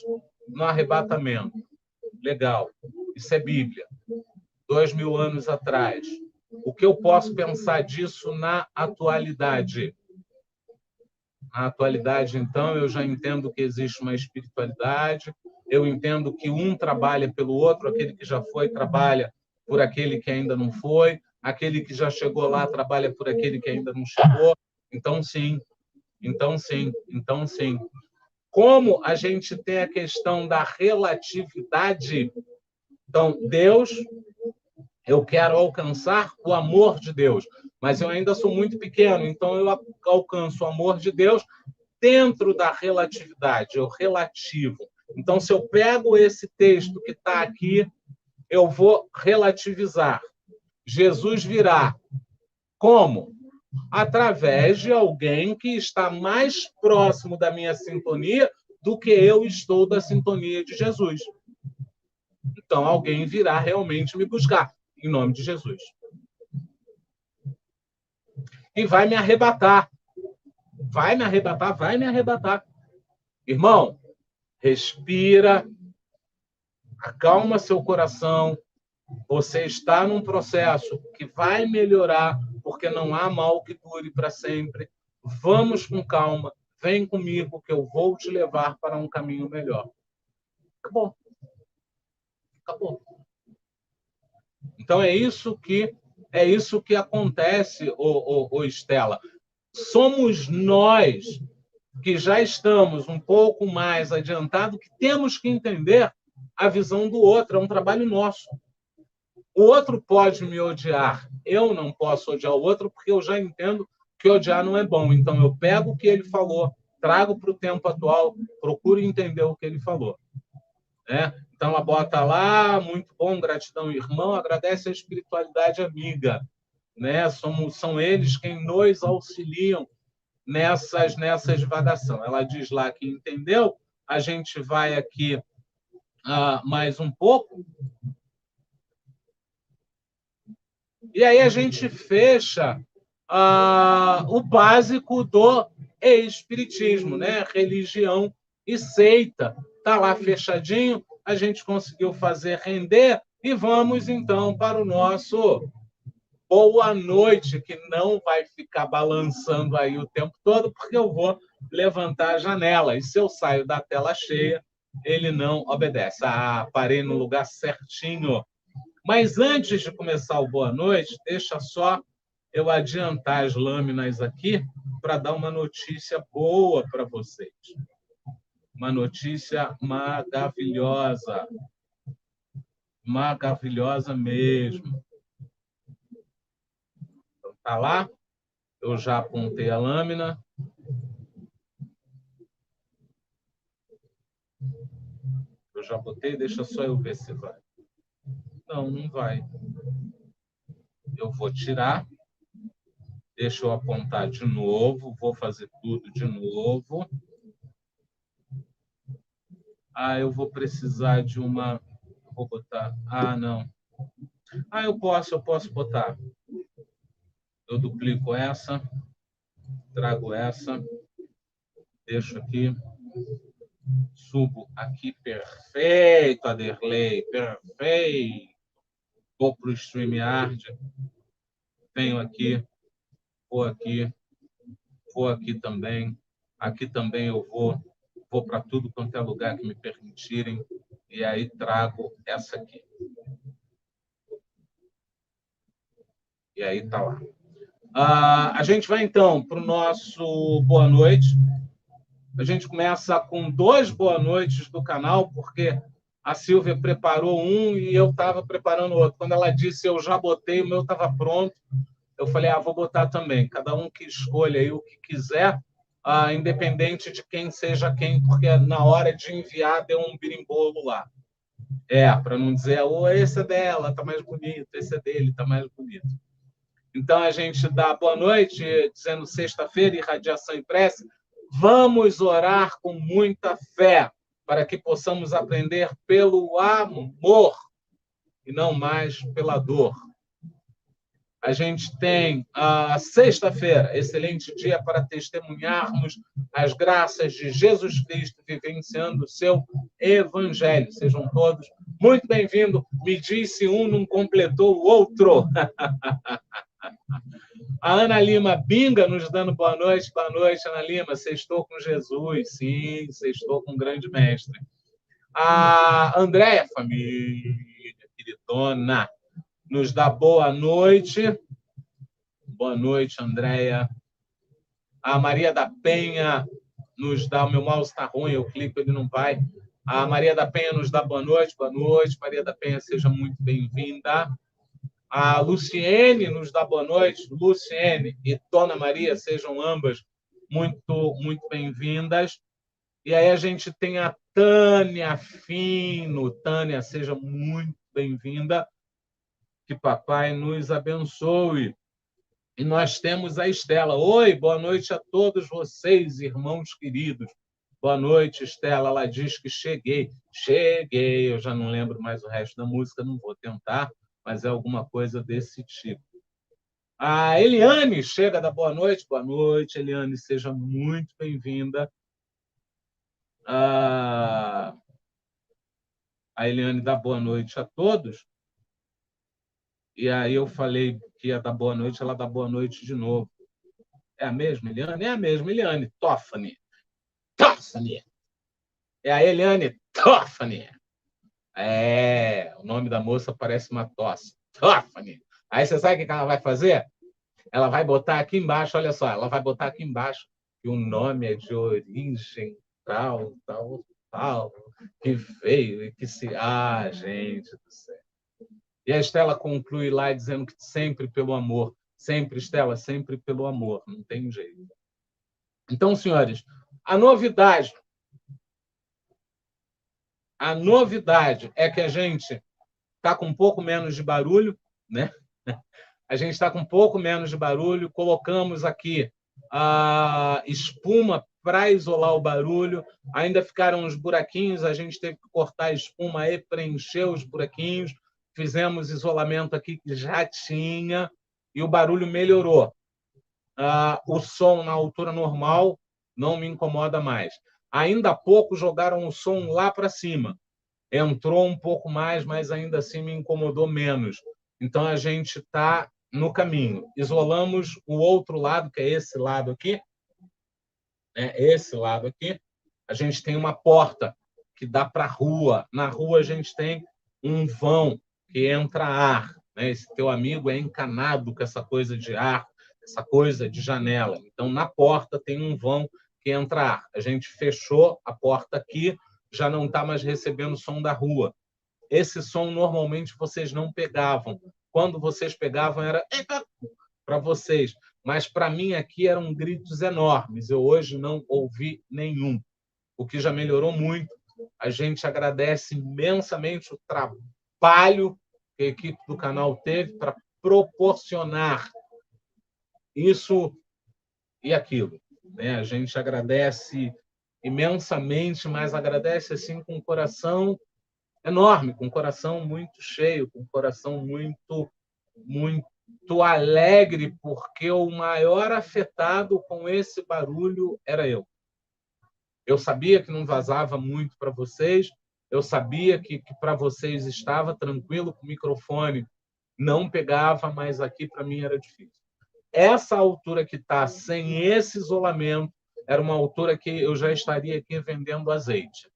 no arrebatamento. Legal. Isso é Bíblia. 2000 anos atrás. O que eu posso pensar disso na atualidade? Na atualidade, então, eu já entendo que existe uma espiritualidade, eu entendo que um trabalha pelo outro, aquele que já foi trabalha por aquele que ainda não foi, aquele que já chegou lá trabalha por aquele que ainda não chegou. Então, sim. Então, sim. Então, sim. Como a gente tem a questão da relatividade, então, Deus, eu quero alcançar o amor de Deus, mas eu ainda sou muito pequeno, então eu alcanço o amor de Deus dentro da relatividade, o relativo. Então, se eu pego esse texto que está aqui, eu vou relativizar. Jesus virá. Como? Através de alguém que está mais próximo da minha sintonia do que eu estou da sintonia de Jesus. Então, alguém virá realmente me buscar, em nome de Jesus. E vai me arrebatar. Vai me arrebatar, vai me arrebatar. Irmão, respira, acalma seu coração. Você está num processo que vai melhorar, porque não há mal que dure para sempre. Vamos com calma, vem comigo que eu vou te levar para um caminho melhor. Acabou. Acabou. Então é isso que acontece, Estela. Somos nós que já estamos um pouco mais adiantados que temos que entender a visão do outro. É um trabalho nosso. O outro pode me odiar. Eu não posso odiar o outro porque eu já entendo que odiar não é bom. Então eu pego o que ele falou, trago para o tempo atual, procuro entender o que ele falou. Né? Então ela bota lá, muito bom, gratidão, irmão, agradece a espiritualidade amiga. Né? São eles quem nos auxiliam nessas divagação. Ela diz lá que entendeu. A gente vai aqui mais um pouco. E aí a gente fecha o básico do espiritismo, né? Religião e seita. Está lá fechadinho. a gente conseguiu fazer render e vamos, então, para o nosso boa noite, que não vai ficar balançando aí o tempo todo, porque eu vou levantar a janela. E se eu saio da tela cheia, ele não obedece. Ah, parei no lugar certinho. Mas antes de começar o boa noite, deixa só eu adiantar as lâminas aqui para dar uma notícia boa para vocês. Uma notícia maravilhosa. Maravilhosa mesmo. Então, tá lá? Eu já apontei a lâmina. Eu já botei, deixa só eu ver se vai. Não, não vai. Eu vou tirar. Deixa eu apontar de novo. Vou fazer tudo de novo. Ah, eu vou precisar de uma... Vou botar... Ah, não. Ah, eu posso botar. Eu duplico essa. Trago essa. Deixo aqui. Subo aqui. Perfeito, Aderley. Perfeito. Vou para o StreamYard. Venho aqui. Vou aqui também. Aqui também eu vou para tudo quanto é lugar que me permitirem, e aí trago essa aqui. E aí tá lá. A gente vai, então, para o nosso boa noite. A gente começa com 2 boa noites do canal, porque a Silvia preparou um e eu estava preparando outro. Quando ela disse eu já botei, o meu estava pronto, eu falei, vou botar também. Cada um que escolha aí o que quiser, independente de quem seja quem, porque na hora de enviar deu um birimbolo lá. Para não dizer, esse é dela, está mais bonito, esse é dele, está mais bonito. Então, a gente dá boa noite, dizendo sexta-feira, irradiação e prece. Vamos orar com muita fé, para que possamos aprender pelo amor e não mais pela dor. A gente tem a sexta-feira, excelente dia para testemunharmos as graças de Jesus Cristo vivenciando o seu evangelho. Sejam todos muito bem-vindos. Me disse um, não completou o outro. A Ana Lima Binga nos dando boa noite. Boa noite, Ana Lima. Sextou com Jesus. Sim, sextou com o grande mestre. A Andréia, família queridona, nos dá boa noite. Boa noite, Andréia. A Maria da Penha nos dá... O meu mouse está ruim, eu clico, ele não vai. A Maria da Penha nos dá boa noite. Boa noite, Maria da Penha, seja muito bem-vinda. A Luciene nos dá boa noite. Luciene e Dona Maria, sejam ambas muito, muito bem-vindas. E aí a gente tem a Tânia Fino. Tânia, seja muito bem-vinda. Que papai nos abençoe. E nós temos a Estela. Oi, boa noite a todos vocês, irmãos queridos. Boa noite, Estela. Ela diz que cheguei. Cheguei. Eu já não lembro mais o resto da música, não vou tentar, mas é alguma coisa desse tipo. A Eliane chega da boa noite. Boa noite, Eliane. Seja muito bem-vinda. A Eliane dá boa noite a todos. E aí eu falei que ia dar boa noite, ela dá boa noite de novo. É a mesma, Eliane? É a mesma, Eliane. Toffani. Toffani. É a Eliane Toffani. O nome da moça parece uma tosse. Toffani. Aí você sabe o que ela vai fazer? Ela vai botar aqui embaixo, olha só, ela vai botar aqui embaixo que o nome é de origem tal, tal, tal, que veio e que se... gente do céu. E a Estela conclui lá dizendo que sempre pelo amor. Sempre, Estela, sempre pelo amor. Não tem jeito. Então, senhores, a novidade é que a gente está com um pouco menos de barulho, né? A gente está com um pouco menos de barulho. Colocamos aqui a espuma para isolar o barulho. Ainda ficaram uns buraquinhos, a gente teve que cortar a espuma e preencher os buraquinhos. Fizemos isolamento aqui que já tinha e o barulho melhorou. O som na altura normal não me incomoda mais. Ainda há pouco jogaram o som lá para cima. entrou um pouco mais, mas ainda assim me incomodou menos. Então, a gente está no caminho. Isolamos o outro lado, que é esse lado aqui, né? Esse lado aqui. A gente tem uma porta que dá para a rua. Na rua, a gente tem um vão que entra ar. Né? Esse teu amigo é encanado com essa coisa de ar, essa coisa de janela. Então, na porta tem um vão que entra ar. A gente fechou a porta aqui, já não está mais recebendo som da rua. Esse som, normalmente, vocês não pegavam. Quando vocês pegavam, era para vocês. Mas, para mim, aqui eram gritos enormes. Eu hoje não ouvi nenhum, o que já melhorou muito. A gente agradece imensamente o trabalho que a equipe do canal teve para proporcionar isso e aquilo. Né? A gente agradece imensamente, mas agradece assim com o coração enorme, com o coração muito cheio, com o coração muito alegre, porque o maior afetado com esse barulho era eu. Eu sabia que não vazava muito para vocês, eu sabia que para vocês estava tranquilo, que o microfone não pegava, mas aqui para mim era difícil. Essa altura que está, sem esse isolamento, era uma altura que eu já estaria aqui vendendo azeite.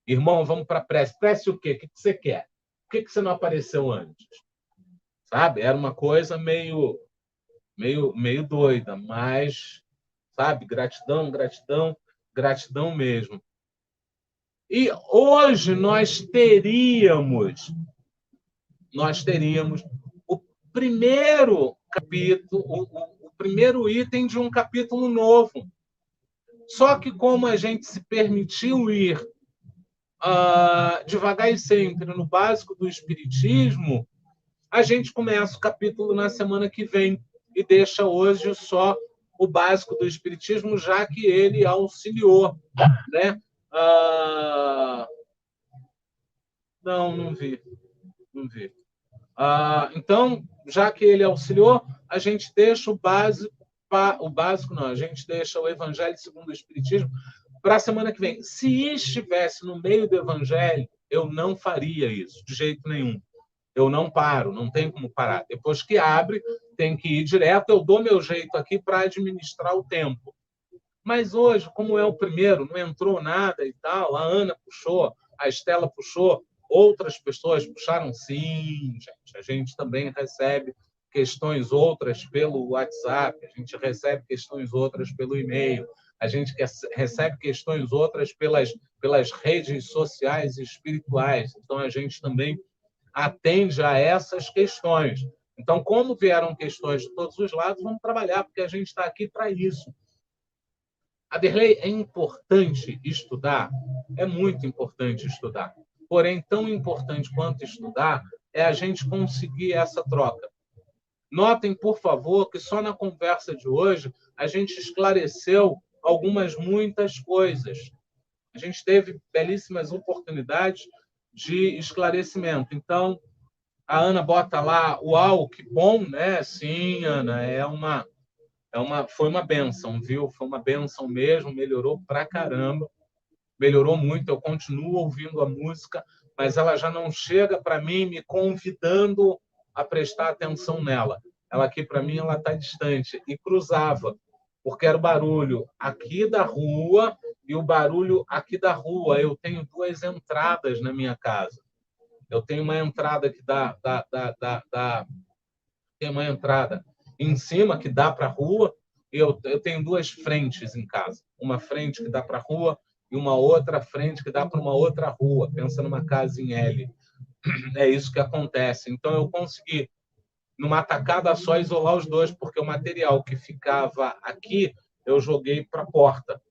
Irmão, vamos para a prece. Prece o quê? O que você quer? Por que você não apareceu antes? Sabe? Era uma coisa meio doida, mas, sabe? Gratidão, gratidão, gratidão mesmo. E hoje nós teríamos o primeiro capítulo, o primeiro item de um capítulo novo. Só que como a gente se permitiu ir devagar e sempre no básico do Espiritismo, a gente começa o capítulo na semana que vem e deixa hoje só o básico do Espiritismo, já que ele auxiliou, né? Não vi. Então, já que ele auxiliou, a gente deixa o básico não, a gente deixa o Evangelho segundo o Espiritismo para a semana que vem. Se estivesse no meio do Evangelho, eu não faria isso, de jeito nenhum. Eu não paro, não tem como parar. Depois que abre, tem que ir direto. Eu dou meu jeito aqui para administrar o tempo. Mas hoje, como é o primeiro, não entrou nada e tal, a Ana puxou, a Estela puxou, outras pessoas puxaram, sim, gente. A gente também recebe questões outras pelo WhatsApp, a gente recebe questões outras pelo e-mail, a gente recebe questões outras pelas redes sociais e espirituais. Então, a gente também atende a essas questões. Então, como vieram questões de todos os lados, vamos trabalhar, porque a gente está aqui para isso. Aderley, é importante estudar? É muito importante estudar. Porém, tão importante quanto estudar é a gente conseguir essa troca. Notem, por favor, que só na conversa de hoje a gente esclareceu muitas coisas. A gente teve belíssimas oportunidades de esclarecimento. Então, a Ana bota lá, uau, que bom, né? Sim, Ana, foi uma benção, viu? Foi uma benção mesmo, melhorou pra caramba, melhorou muito. Eu continuo ouvindo a música, mas ela já não chega para mim me convidando a prestar atenção nela. Ela aqui, para mim, ela está distante. E cruzava, porque era o barulho aqui da rua e o barulho aqui da rua. Eu tenho duas entradas na minha casa. Eu tenho uma entrada que tem uma entrada em cima que dá para a rua, e eu tenho duas frentes em casa. Uma frente que dá para a rua e uma outra frente que dá para uma outra rua. Pensa numa casa em L. É isso que acontece. Então, eu consegui, numa tacada só, isolar os dois, porque o material que ficava aqui, eu joguei para a porta.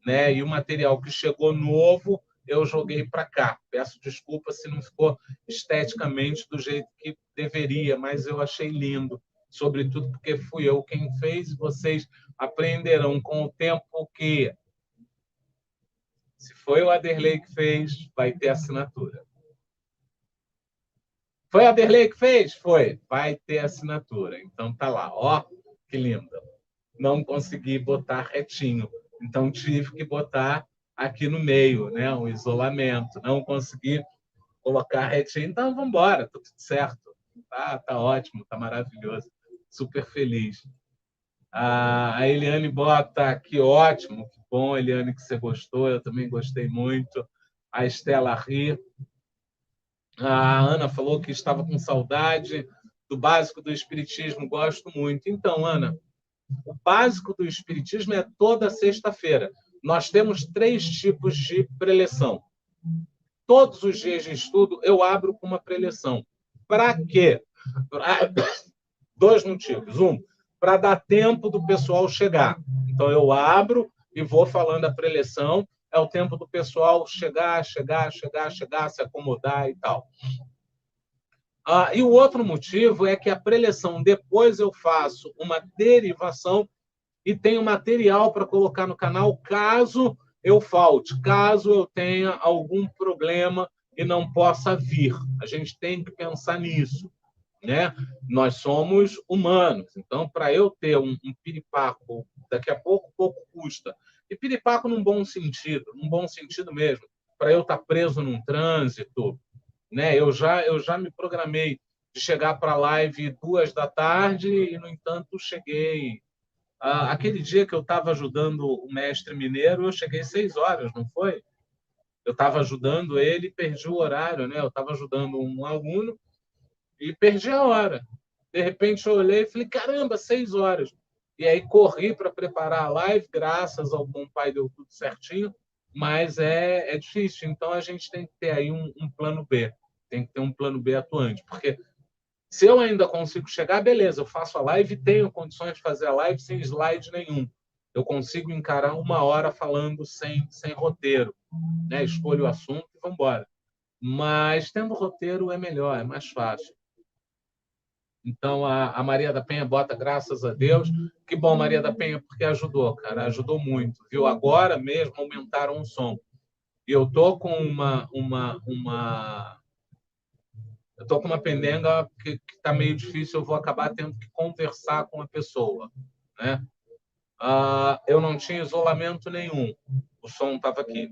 Né? E o material que chegou novo, eu joguei para cá. Peço desculpa se não ficou esteticamente do jeito que deveria, mas eu achei lindo, sobretudo porque fui eu quem fez, e vocês aprenderão com o tempo que, se foi o Aderley que fez, vai ter assinatura. Foi o Aderley que fez? Foi. Vai ter assinatura. Então tá lá, ó, que linda. Não consegui botar retinho, então tive que botar aqui no meio, né, um isolamento. Não consegui colocar retinho, então vamos embora, tá tudo certo. Tá ótimo, tá maravilhoso. Super feliz. A Eliane bota, que ótimo, que bom, Eliane, que você gostou, eu também gostei muito. A Estela ri. A Ana falou que estava com saudade do básico do Espiritismo, gosto muito. Então, Ana, o básico do Espiritismo é toda sexta-feira. Nós temos 3 tipos de preleção. Todos os dias de estudo eu abro com uma preleção. Para quê? Pra... 2 motivos. Para dar tempo do pessoal chegar. Então eu abro e vou falando a preleção. É o tempo do pessoal chegar, se acomodar e tal. E o outro motivo é que a preleção, depois eu faço uma derivação e tenho material para colocar no canal caso eu falte, caso eu tenha algum problema e não possa vir. A gente tem que pensar nisso, né? Nós somos humanos, então para eu ter um piripaco, daqui a pouco custa. E piripaco num bom sentido mesmo, para eu estar preso num trânsito, né? Eu já me programei de chegar para a live 2 da tarde e, no entanto, cheguei. Aquele dia que eu estava ajudando o mestre mineiro, eu cheguei 6 horas, não foi? Eu estava ajudando ele e perdi o horário, né? Eu estava ajudando um aluno e perdi a hora. De repente eu olhei e falei, caramba, 6 horas. E aí corri para preparar a live, graças ao bom pai deu tudo certinho, mas é difícil. Então a gente tem que ter aí um plano B, tem que ter um plano B atuante, porque se eu ainda consigo chegar, beleza, eu faço a live e tenho condições de fazer a live sem slide nenhum. Eu consigo encarar 1 hora falando sem roteiro, né? Escolho o assunto e vamos embora. Mas tendo roteiro é melhor, é mais fácil. Então, a Maria da Penha bota, graças a Deus. Que bom, Maria da Penha, porque ajudou, cara, ajudou muito. Viu? Agora mesmo aumentaram o som. E eu tô com eu tô com uma pendenga que está meio difícil, eu vou acabar tendo que conversar com a pessoa, né? Eu não tinha isolamento nenhum, o som estava aqui.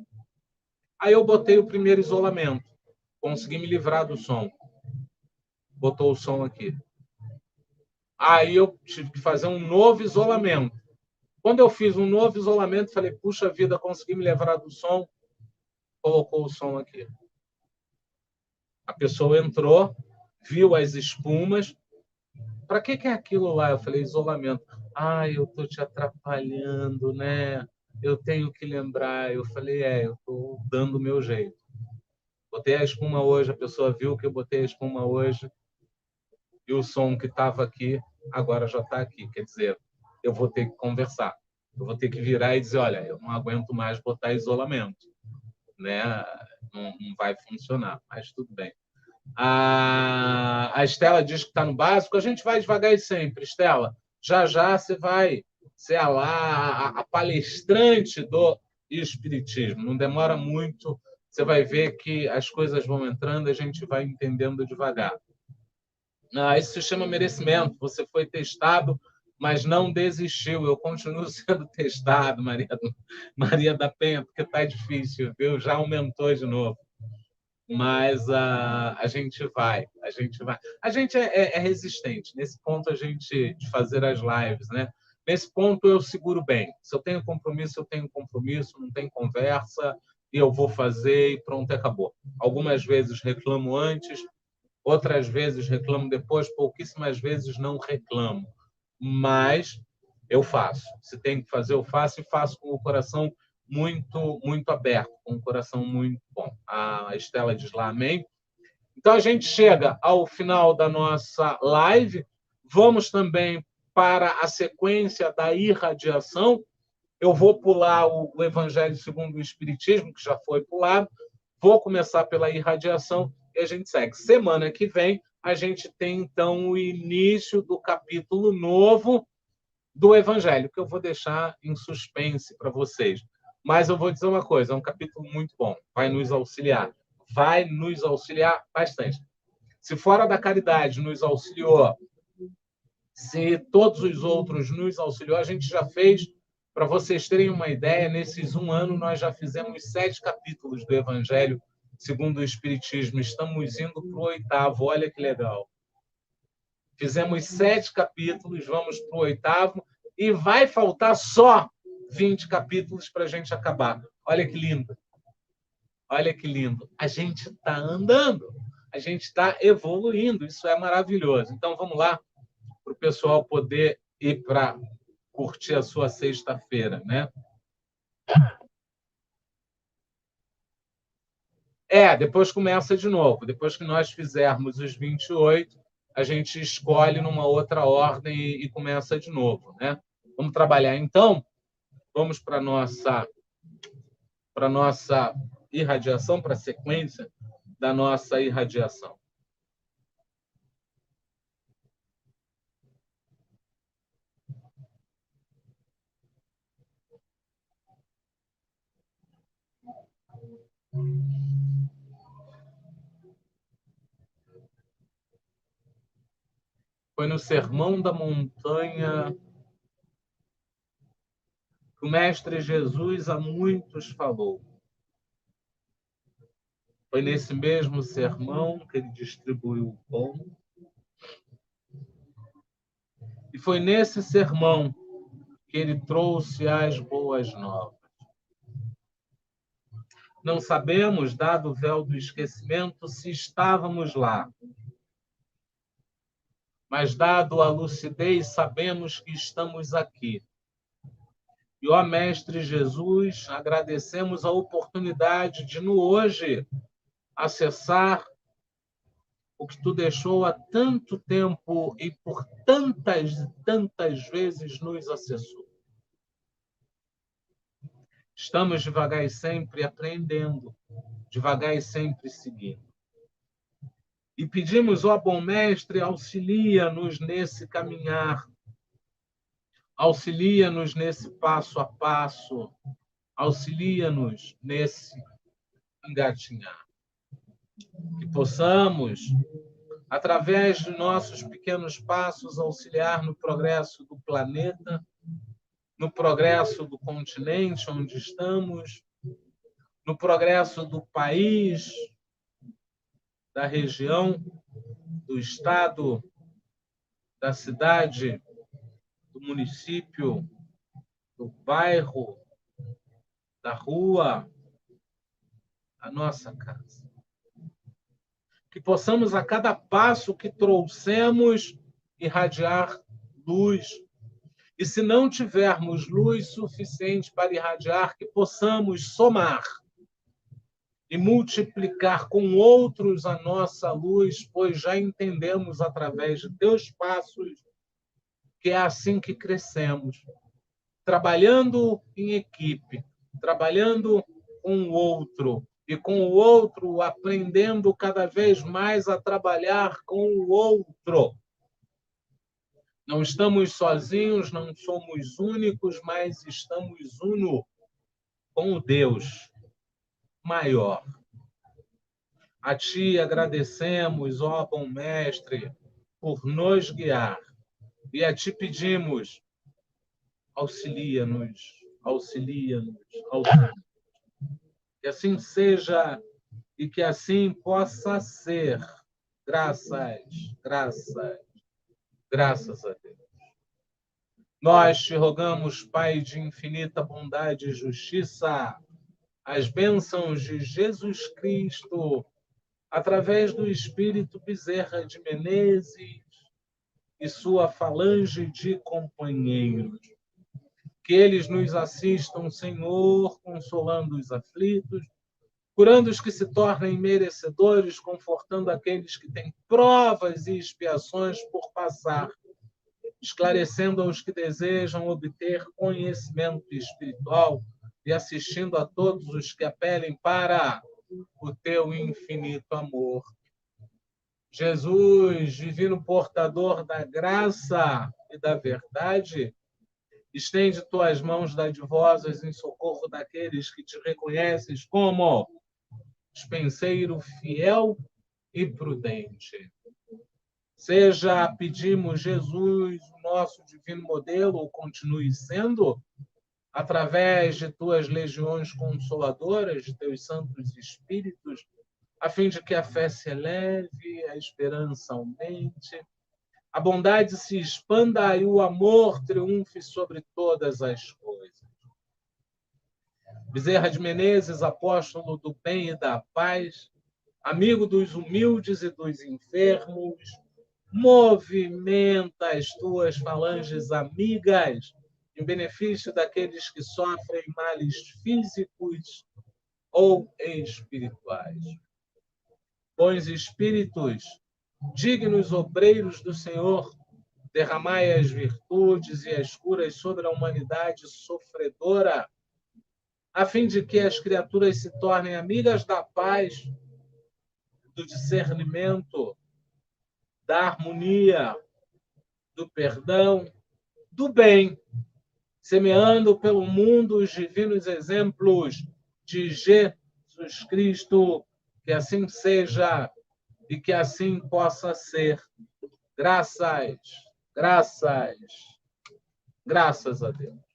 Aí eu botei o primeiro isolamento, consegui me livrar do som. Botou o som aqui. Aí eu tive que fazer um novo isolamento. Quando eu fiz um novo isolamento, falei, puxa vida, consegui me livrar do som, colocou o som aqui. A pessoa entrou, viu as espumas. Para que é aquilo lá? Eu falei, isolamento. Eu estou te atrapalhando, né? Eu tenho que lembrar. Eu falei, eu estou dando o meu jeito. Botei a espuma hoje, a pessoa viu que eu botei a espuma hoje e o som que estava aqui agora já está aqui. Quer dizer, eu vou ter que conversar. Eu vou ter que virar e dizer, olha, eu não aguento mais botar isolamento, né? Não vai funcionar, mas tudo bem. A Estela diz que está no básico. A gente vai devagar e sempre, Estela. Já você vai ser a palestrante do espiritismo. Não demora muito. Você vai ver que as coisas vão entrando, a gente vai entendendo devagar. Isso se chama merecimento. Você foi testado, mas não desistiu. Eu continuo sendo testado, Maria da Penha, porque está difícil, viu? Já aumentou de novo. Mas a gente vai. A gente é resistente. Nesse ponto, a gente de fazer as lives, né? Nesse ponto, eu seguro bem. Se eu tenho compromisso, eu tenho compromisso, não tem conversa, e eu vou fazer e pronto, acabou. Algumas vezes reclamo antes, outras vezes reclamo depois, pouquíssimas vezes não reclamo. Mas eu faço. Se tem que fazer, eu faço e faço com o coração muito aberto, com um coração muito bom. A Estela diz lá, amém. Então, a gente chega ao final da nossa live. Vamos também para a sequência da irradiação. Eu vou pular o Evangelho segundo o Espiritismo, que já foi pulado. Vou começar pela irradiação e a gente segue. Semana que vem, a gente tem, então, o início do capítulo novo do Evangelho, que eu vou deixar em suspense para vocês. Mas eu vou dizer uma coisa, é um capítulo muito bom, vai nos auxiliar bastante. Se Fora da Caridade nos auxiliou, se todos os outros nos auxiliou, a gente já fez, para vocês terem uma ideia, nesses 1 ano nós já fizemos 7 capítulos do Evangelho segundo o Espiritismo. Estamos indo para o 8º, olha que legal. Fizemos 7 capítulos, vamos para o 8º, e vai faltar só 20 capítulos para a gente acabar. Olha que lindo. Olha que lindo. A gente está andando, a gente está evoluindo, isso é maravilhoso. Então, vamos lá, para o pessoal poder ir para curtir a sua sexta-feira, né? Depois começa de novo. Depois que nós fizermos os 28, a gente escolhe numa outra ordem e começa de novo, né? Vamos trabalhar. Então, vamos para a nossa irradiação, para a sequência da nossa irradiação. Foi no Sermão da Montanha que o Mestre Jesus a muitos falou. Foi nesse mesmo sermão que ele distribuiu o pão. E foi nesse sermão que ele trouxe as boas novas. Não sabemos, dado o véu do esquecimento, se estávamos lá. Mas, dado a lucidez, sabemos que estamos aqui. E, ó Mestre Jesus, agradecemos a oportunidade de, no hoje, acessar o que tu deixou há tanto tempo e por tantas e tantas vezes nos acessou. Estamos devagar e sempre aprendendo, devagar e sempre seguindo. E pedimos, ó bom Mestre, auxilia-nos nesse caminhar, auxilia-nos nesse passo a passo, auxilia-nos nesse engatinhar. Que possamos, através de nossos pequenos passos, auxiliar no progresso do planeta, no progresso do continente onde estamos, no progresso do país, da região, do estado, da cidade, do município, do bairro, da rua, a nossa casa. Que possamos, a cada passo que trouxemos, irradiar luz. E se não tivermos luz suficiente para irradiar, que possamos somar e multiplicar com outros a nossa luz, pois já entendemos através de teus passos que é assim que crescemos, trabalhando em equipe, trabalhando com o outro, e com o outro aprendendo cada vez mais a trabalhar com o outro. Não estamos sozinhos, não somos únicos, mas estamos uno com o Deus maior. A Ti agradecemos, ó bom Mestre, por nos guiar. E a Ti pedimos, auxilia-nos, auxilia-nos, auxilia-nos. Que assim seja e que assim possa ser. Graças, graças, graças a Deus. Nós te rogamos, Pai de infinita bondade e justiça, as bênçãos de Jesus Cristo, através do Espírito Bezerra de Menezes e sua falange de companheiros. Que eles nos assistam, Senhor, consolando os aflitos, curando os que se tornem merecedores, confortando aqueles que têm provas e expiações por passar, esclarecendo aos que desejam obter conhecimento espiritual e assistindo a todos os que apelem para o teu infinito amor. Jesus, divino portador da graça e da verdade, estende tuas mãos dadivosas em socorro daqueles que te reconheces como dispenseiro fiel e prudente. Seja, pedimos, Jesus, o nosso divino modelo, ou continue sendo, através de tuas legiões consoladoras, de teus santos espíritos, a fim de que a fé se eleve, a esperança aumente, a bondade se expanda e o amor triunfe sobre todas as coisas. Bezerra de Menezes, apóstolo do bem e da paz, amigo dos humildes e dos enfermos, movimenta as tuas falanges amigas em benefício daqueles que sofrem males físicos ou espirituais. Bons espíritos, dignos obreiros do Senhor, derramai as virtudes e as curas sobre a humanidade sofredora, a fim de que as criaturas se tornem amigas da paz, do discernimento, da harmonia, do perdão, do bem, semeando pelo mundo os divinos exemplos de Jesus Cristo, que assim seja e que assim possa ser. Graças, graças, graças a Deus.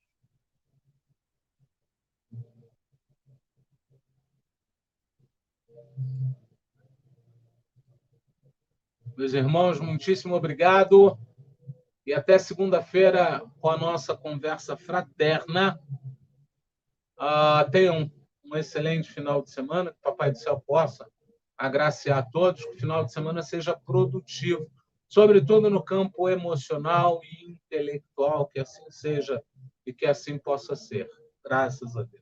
Meus irmãos, muitíssimo obrigado e até segunda-feira com a nossa conversa fraterna. Tenham um excelente final de semana, que o Papai do Céu possa agraciar a todos, que o final de semana seja produtivo, sobretudo no campo emocional e intelectual, que assim seja e que assim possa ser. Graças a Deus.